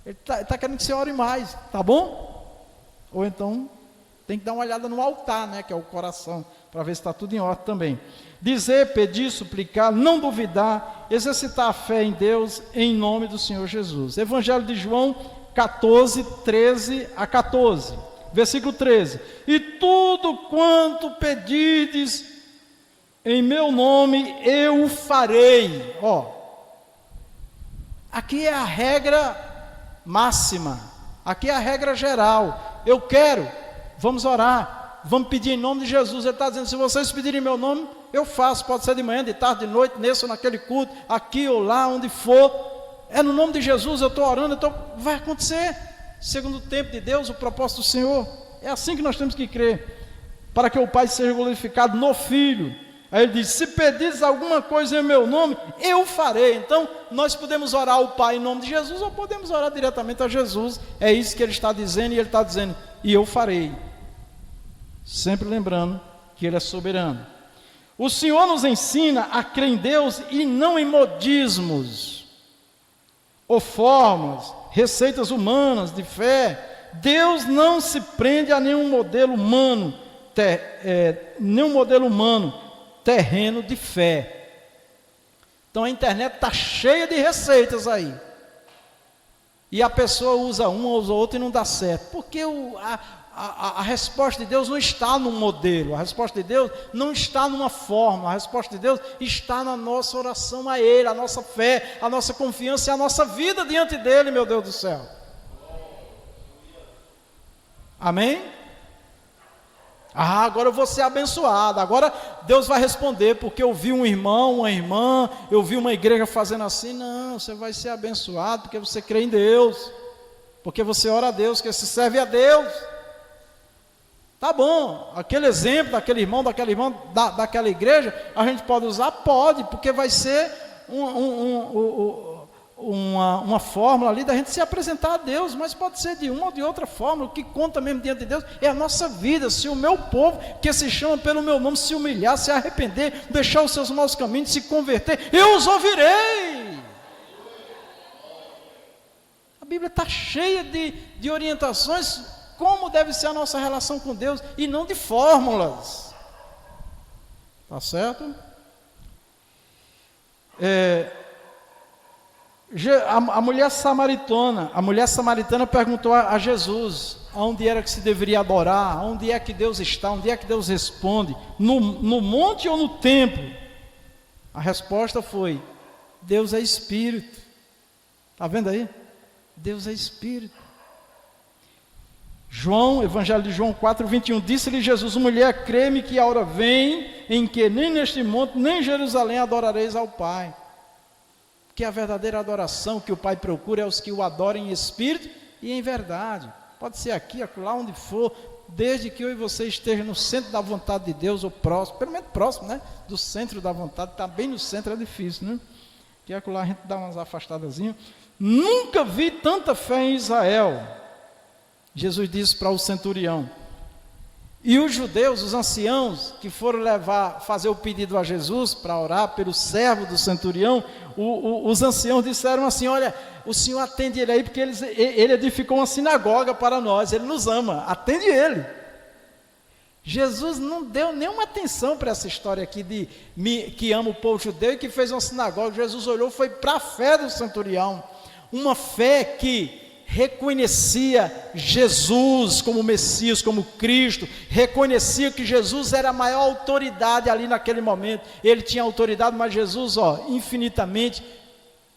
Ele está querendo que você ore mais, tá bom? Ou então, tem que dar uma olhada no altar, né, que é o coração, para ver se está tudo em ordem também. Dizer, pedir, suplicar, não duvidar, exercitar a fé em Deus, em nome do Senhor Jesus. Evangelho de João 14, 13 a 14, versículo 13. E tudo quanto pedirdes em meu nome, eu farei. Aqui é a regra máxima, aqui é a regra geral. Eu quero, vamos orar, vamos pedir em nome de Jesus. Ele está dizendo, se vocês pedirem em meu nome, eu faço, pode ser de manhã, de tarde, de noite, nesse ou naquele culto, aqui ou lá, onde for, é no nome de Jesus, eu estou orando, vai acontecer, segundo o tempo de Deus, o propósito do Senhor. É assim que nós temos que crer, para que o Pai seja glorificado no Filho. Aí ele diz, se pedires alguma coisa em meu nome, eu farei. Então, nós podemos orar ao Pai em nome de Jesus, ou podemos orar diretamente a Jesus. É isso que ele está dizendo, e ele está dizendo, e eu farei. Sempre lembrando que ele é soberano. O Senhor nos ensina a crer em Deus e não em modismos, ou formas, receitas humanas de fé. Deus não se prende a nenhum modelo humano, terreno de fé. Então a internet está cheia de receitas aí, e a pessoa usa uma, usa outra e não dá certo, porque a resposta de Deus não está num modelo, a resposta de Deus não está numa forma, a resposta de Deus está na nossa oração a Ele, a nossa fé, a nossa confiança e a nossa vida diante dEle, meu Deus do céu. Amém? Agora eu vou ser abençoado, agora Deus vai responder, porque eu vi um irmão, uma irmã, eu vi uma igreja fazendo assim. Não, você vai ser abençoado porque você crê em Deus, porque você ora a Deus, porque você serve a Deus. Tá bom, aquele exemplo daquele irmão, daquela irmã, daquela igreja, a gente pode usar? Pode, porque vai ser uma fórmula ali da gente se apresentar a Deus, mas pode ser de uma ou de outra forma. O que conta mesmo diante de Deus é a nossa vida. Se o meu povo, que se chama pelo meu nome, se humilhar, se arrepender, deixar os seus maus caminhos, se converter, eu os ouvirei. A Bíblia está cheia de orientações como deve ser a nossa relação com Deus, e não de fórmulas. Tá certo? A mulher samaritana perguntou a Jesus aonde era que se deveria adorar, onde é que Deus está, onde é que Deus responde, no monte ou no templo? A resposta foi: Deus é Espírito. Está vendo aí? Deus é Espírito. Evangelho de João 4:21, disse-lhe Jesus: mulher, crê-me que a hora vem em que nem neste monte, nem em Jerusalém adorareis ao Pai. Porque a verdadeira adoração que o Pai procura é os que o adorem em espírito e em verdade. Pode ser aqui, acolá, onde for, desde que eu e você esteja no centro da vontade de Deus, ou próximo, pelo menos próximo, né? Do centro da vontade. Está bem no centro é difícil, né? Que acolá a gente dá umas afastadazinhas. Nunca vi tanta fé em Israel. Jesus disse para o centurião. E os judeus, os anciãos, que foram fazer o pedido a Jesus para orar pelo servo do centurião, os anciãos disseram assim: olha, o Senhor atende ele aí, porque ele edificou uma sinagoga para nós, ele nos ama, atende ele. Jesus não deu nenhuma atenção para essa história aqui que ama o povo judeu e que fez uma sinagoga. Jesus olhou, foi para a fé do centurião, uma fé que reconhecia Jesus como Messias, como Cristo, reconhecia que Jesus era a maior autoridade ali naquele momento. Ele tinha autoridade, mas Jesus, infinitamente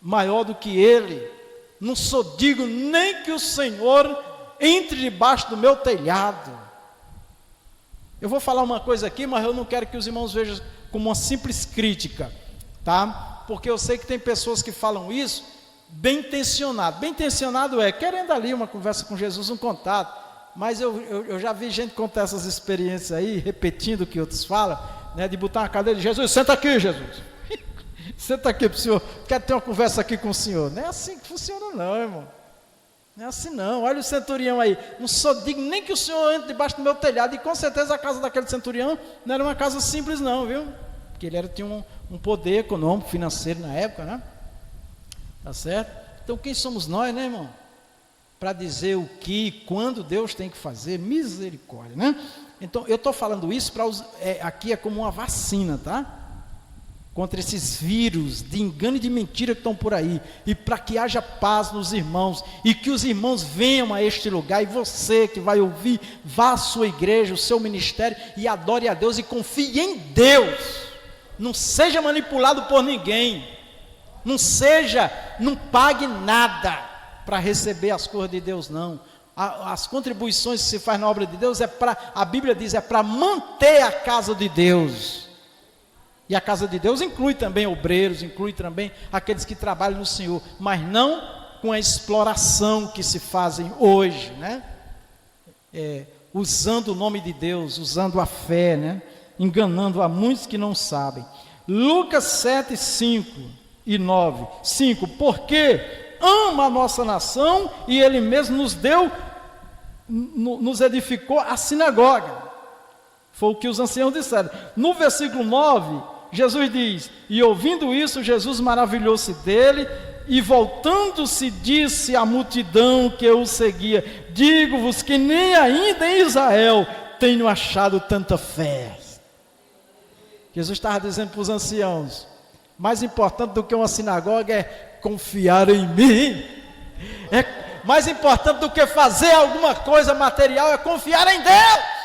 maior do que ele. Não sou digno nem que o Senhor entre debaixo do meu telhado. Eu vou falar uma coisa aqui, mas eu não quero que os irmãos vejam como uma simples crítica, tá? Porque eu sei que tem pessoas que falam isso bem intencionado. Bem intencionado querendo ali uma conversa com Jesus, um contato. Mas eu já vi gente contar essas experiências aí, repetindo o que outros falam, né, de botar uma cadeira de Jesus: senta aqui, Jesus. Senta aqui para o senhor, quero ter uma conversa aqui com o senhor. Não é assim que funciona não, irmão. Não é assim não. Olha o centurião aí: não sou digno nem que o senhor entre debaixo do meu telhado. E com certeza a casa daquele centurião não era uma casa simples não, viu? Porque ele tinha um poder econômico, financeiro na época, né? Tá certo? Então quem somos nós, né, irmão? Para dizer o que, quando Deus tem que fazer. Misericórdia, né? Então eu estou falando isso aqui é como uma vacina, tá? Contra esses vírus de engano e de mentira que estão por aí, e para que haja paz nos irmãos, e que os irmãos venham a este lugar, e você que vai ouvir, vá à sua igreja, o seu ministério, e adore a Deus, e confie em Deus. Não seja manipulado por ninguém. Não pague nada para receber as coisas de Deus, não. As contribuições que se faz na obra de Deus a Bíblia diz, é para manter a casa de Deus. E a casa de Deus inclui também obreiros, inclui também aqueles que trabalham no Senhor, mas não com a exploração que se fazem hoje, né? Usando o nome de Deus, usando a fé, né? Enganando a muitos que não sabem. Lucas 7, 5 e 9, 5, porque ama a nossa nação e Ele mesmo nos edificou a sinagoga. Foi o que os anciãos disseram. No versículo 9, Jesus diz: e ouvindo isso, Jesus maravilhou-se dele, e voltando-se disse à multidão que o seguia: digo-vos que nem ainda em Israel tenho achado tanta fé. Jesus estava dizendo para os anciãos: mais importante do que uma sinagoga é confiar em mim. Mais importante do que fazer alguma coisa material é confiar em Deus.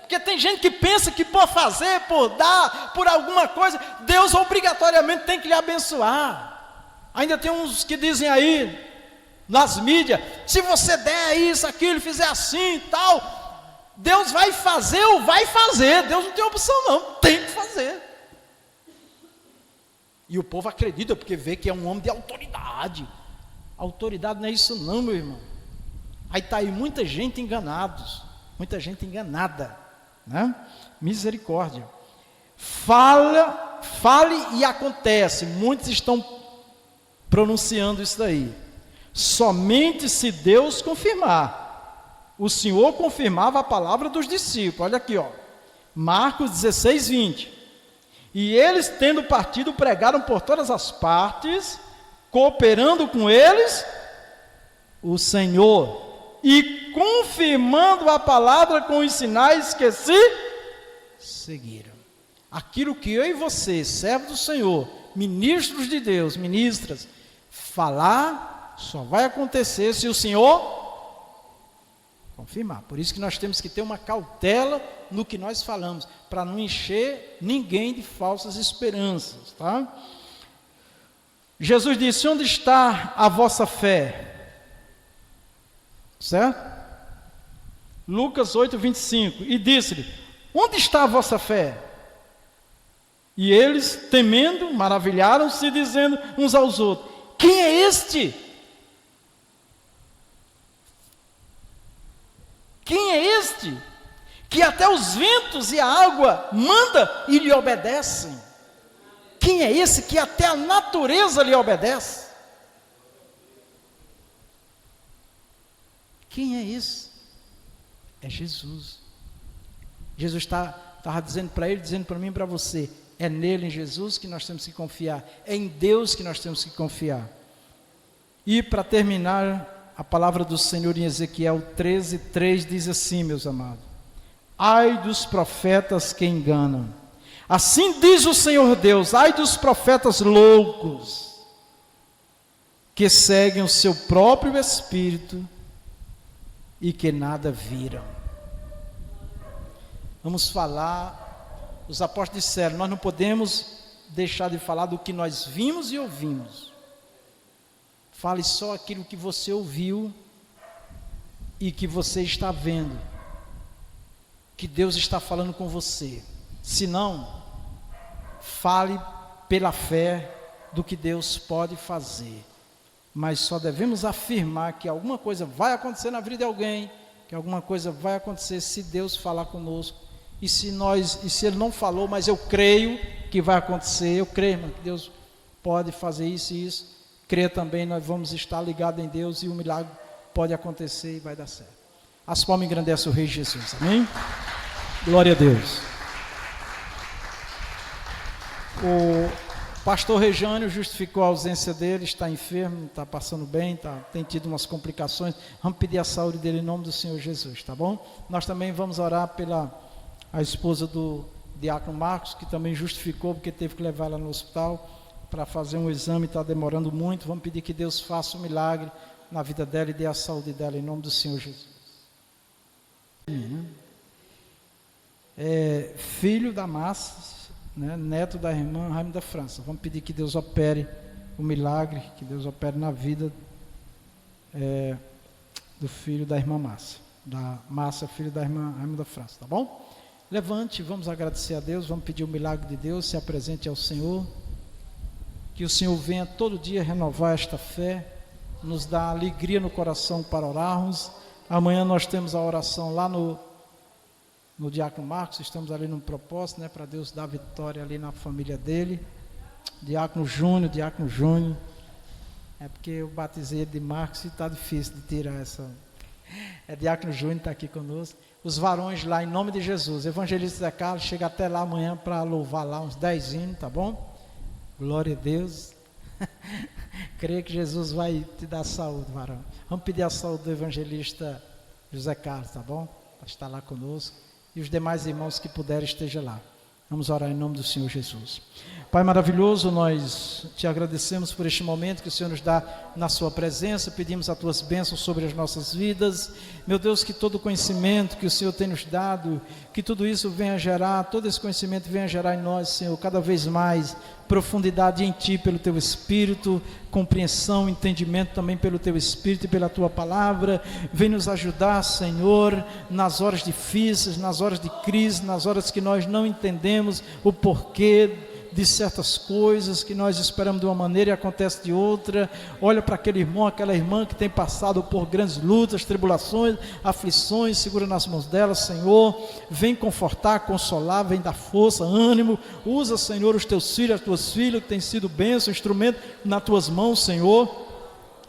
Porque tem gente que pensa que por fazer, por dar, por alguma coisa, Deus obrigatoriamente tem que lhe abençoar. Ainda tem uns que dizem aí, nas mídias: se você der isso, aquilo, fizer assim e tal, Deus vai fazer ou vai fazer. Deus não tem opção não, tem que fazer. E o povo acredita porque vê que é um homem de autoridade. Autoridade não é isso não, meu irmão. Aí está aí muita gente enganados. muita gente enganada, né? Misericórdia. Fale e acontece. Muitos estão pronunciando isso daí. Somente se Deus confirmar. O Senhor confirmava a palavra dos discípulos. Olha aqui, ó. Marcos 16, 20. E eles, tendo partido, pregaram por todas as partes, cooperando com eles o Senhor, e confirmando a palavra com os sinais que se seguiram. Aquilo que eu e você, servos do Senhor, ministros de Deus, ministras, falar, só vai acontecer se o Senhor confirmar. Por isso que nós temos que ter uma cautela no que nós falamos, para não encher ninguém de falsas esperanças, tá? Jesus disse: onde está a vossa fé? Certo? Lucas 8, 25. E disse-lhe: onde está a vossa fé? E eles, temendo, maravilharam-se, dizendo uns aos outros: quem é este? Quem é este? Que até os ventos e a água manda e lhe obedecem. Quem é esse que até a natureza lhe obedece? Quem é esse? É Jesus. Jesus estava dizendo para ele, dizendo para mim e para você: é nele, em Jesus, que nós temos que confiar. É em Deus que nós temos que confiar. E para terminar, a palavra do Senhor em Ezequiel 13, 3 diz assim, meus amados: ai dos profetas que enganam. Assim diz o Senhor Deus: ai dos profetas loucos, que seguem o seu próprio espírito e que nada viram. Vamos falar. Os apóstolos disseram: nós não podemos deixar de falar do que nós vimos e ouvimos. Fale só aquilo que você ouviu e que você está vendo, que Deus está falando com você. Se não, fale pela fé do que Deus pode fazer. Mas só devemos afirmar que alguma coisa vai acontecer na vida de alguém, que alguma coisa vai acontecer se Deus falar conosco. E se Ele não falou, mas eu creio que vai acontecer, eu creio, irmão, que Deus pode fazer isso e isso, creia também, nós vamos estar ligados em Deus e o milagre pode acontecer e vai dar certo. As palmas engrandecem o Rei Jesus, amém? Glória a Deus. O pastor Rejânio justificou a ausência dele, está enfermo, está passando bem, tem tido umas complicações. Vamos pedir a saúde dele em nome do Senhor Jesus, tá bom? Nós também vamos orar pela a esposa do diácono Marcos, que também justificou, porque teve que levar ela no hospital para fazer um exame, está demorando muito. Vamos pedir que Deus faça um milagre na vida dela e dê a saúde dela em nome do Senhor Jesus. Filho da Márcia, né, neto da irmã Raimunda da França. Vamos pedir que Deus opere o milagre, que Deus opere na vida do filho da irmã Márcia, da Márcia, filho da irmã Raimunda da França, tá bom? Levante, vamos agradecer a Deus, vamos pedir o milagre de Deus, se apresente ao Senhor, que o Senhor venha todo dia renovar esta fé, nos dá alegria no coração para orarmos. Amanhã nós temos a oração lá no diácono Marcos, estamos ali num propósito, né, para Deus dar vitória ali na família dele. Diácono Júnior, é porque eu batizei ele de Marcos e está difícil de tirar essa. Diácono Júnior está aqui conosco. Os varões lá, em nome de Jesus, evangelista Zé Carlos, chega até lá amanhã para louvar lá uns 10 hinos, tá bom? Glória a Deus. Creio que Jesus vai te dar saúde, varão. Vamos pedir a saúde do evangelista José Carlos, tá bom? Para estar lá conosco. E os demais irmãos que puderem, esteja lá. Vamos orar em nome do Senhor Jesus. Pai maravilhoso, nós te agradecemos por este momento que o Senhor nos dá na sua presença, pedimos as tuas bênçãos sobre as nossas vidas. Meu Deus, que todo o conhecimento que o Senhor tem nos dado, que tudo isso venha gerar, todo esse conhecimento venha gerar em nós, Senhor, cada vez mais profundidade em Ti pelo Teu Espírito, compreensão, entendimento também pelo Teu Espírito e pela Tua Palavra. Vem nos ajudar, Senhor, nas horas difíceis, nas horas de crise, nas horas que nós não entendemos o porquê de certas coisas que nós esperamos de uma maneira e acontece de outra. Olha para aquele irmão, aquela irmã que tem passado por grandes lutas, tribulações, aflições, segura nas mãos dela, Senhor, vem confortar, consolar, vem dar força, ânimo. Usa, Senhor, os teus filhos, as tuas filhas que têm sido bênção, instrumento nas tuas mãos, Senhor.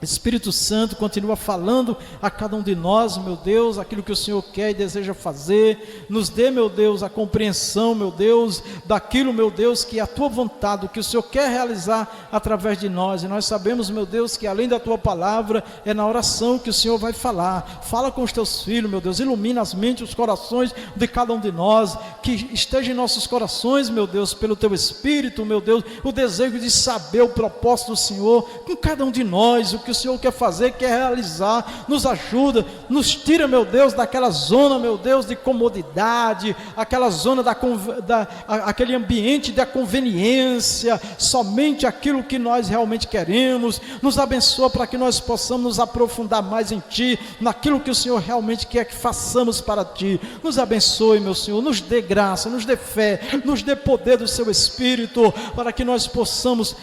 Espírito Santo, continua falando a cada um de nós, meu Deus, aquilo que o Senhor quer e deseja fazer. Nos dê, meu Deus, a compreensão, meu Deus, daquilo, meu Deus, que é a tua vontade, o que o Senhor quer realizar através de nós. E nós sabemos, meu Deus, que além da tua palavra, é na oração que o Senhor vai falar. Fala com os teus filhos, meu Deus, ilumina as mentes, os corações de cada um de nós, que esteja em nossos corações, meu Deus, pelo teu Espírito, meu Deus, o desejo de saber o propósito do Senhor com cada um de nós, o que o Senhor quer fazer, quer realizar. Nos ajuda, nos tira, meu Deus, daquela zona, meu Deus, de comodidade, aquela zona aquele ambiente da conveniência, somente aquilo que nós realmente queremos. Nos abençoa para que nós possamos nos aprofundar mais em Ti, naquilo que o Senhor realmente quer que façamos para Ti. Nos abençoe, meu Senhor, nos dê graça, nos dê fé, nos dê poder do Seu Espírito, para que nós possamos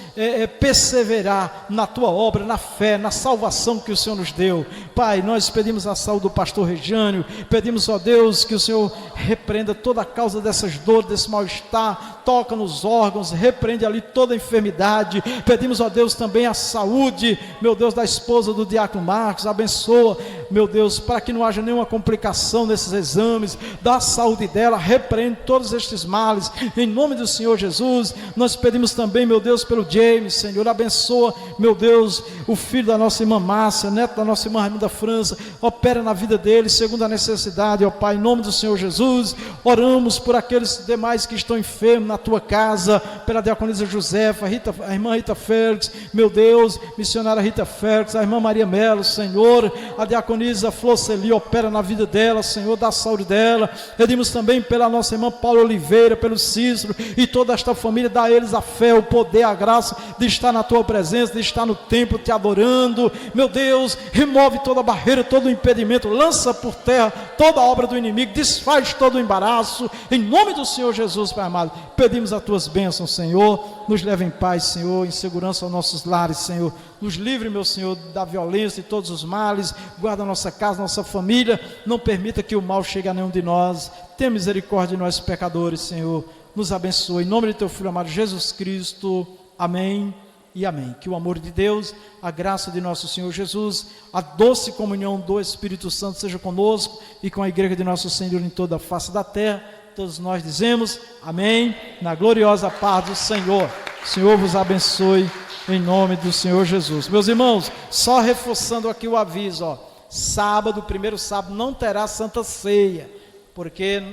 perseverar na Tua obra, na fé, na salvação que o Senhor nos deu. Pai, nós pedimos a saúde do pastor Regiânio, pedimos, ó Deus, que o Senhor repreenda toda a causa dessas dores, desse mal-estar, toca nos órgãos, repreende ali toda a enfermidade. Pedimos, ó Deus, também a saúde, meu Deus, da esposa do diácono Marcos, abençoa, meu Deus, para que não haja nenhuma complicação nesses exames, dá a saúde dela, repreende todos estes males, em nome do Senhor Jesus. Nós pedimos também, meu Deus, pelo James, Senhor, abençoa, meu Deus, o filho da nossa irmã Márcia, neto da nossa irmã Raimunda França, opera na vida dele, segundo a necessidade, ó Pai, em nome do Senhor Jesus. Oramos por aqueles demais que estão enfermos na tua casa, pela diaconisa Josefa, a irmã Rita Félix, meu Deus, missionária Rita Félix, a irmã Maria Melo, Senhor, a diaconisa Flor Celi, opera na vida dela, Senhor, dá a saúde dela. Pedimos também pela nossa irmã Paula Oliveira, pelo Cícero e toda esta família, dá a eles a fé, o poder, a graça de estar na tua presença, de estar no templo te adorando. Meu Deus, remove toda barreira, todo impedimento, lança por terra toda a obra do inimigo, desfaz todo o embaraço, em nome do Senhor Jesus, Pai amado. Pedimos as tuas bênçãos, Senhor, nos leve em paz, Senhor, em segurança aos nossos lares, Senhor, nos livre, meu Senhor, da violência e todos os males, guarda a nossa casa, nossa família, não permita que o mal chegue a nenhum de nós, tenha misericórdia de nós pecadores, Senhor, nos abençoe, em nome de teu Filho amado Jesus Cristo, amém e amém. Que o amor de Deus, a graça de nosso Senhor Jesus, a doce comunhão do Espírito Santo seja conosco e com a igreja de nosso Senhor em toda a face da terra. Todos nós dizemos amém, na gloriosa paz do Senhor. O Senhor vos abençoe em nome do Senhor Jesus. Meus irmãos, só reforçando aqui o aviso, ó, sábado, primeiro sábado, não terá Santa Ceia, porque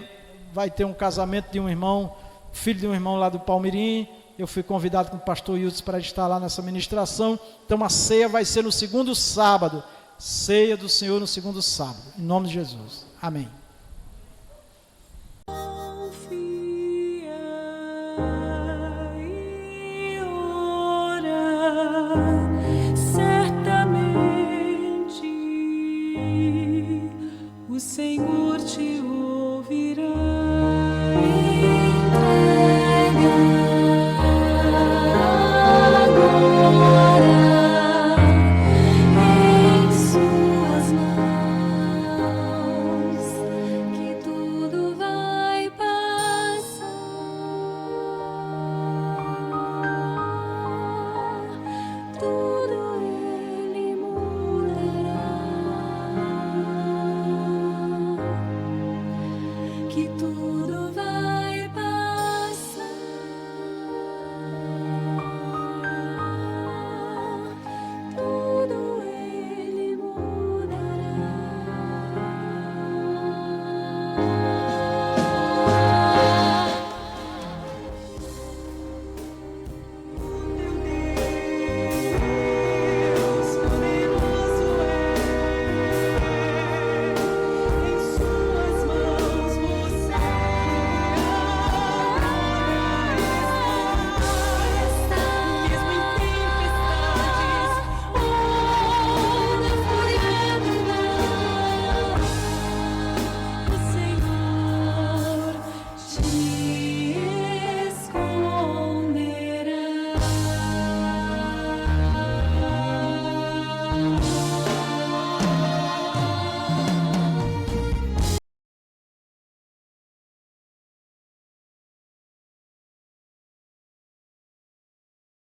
vai ter um casamento de um irmão, filho de um irmão lá do Palmirim. Eu fui convidado com o pastor Yudis para estar lá nessa ministração. Então a ceia vai ser no segundo sábado. Ceia do Senhor no segundo sábado. Em nome de Jesus. Amém.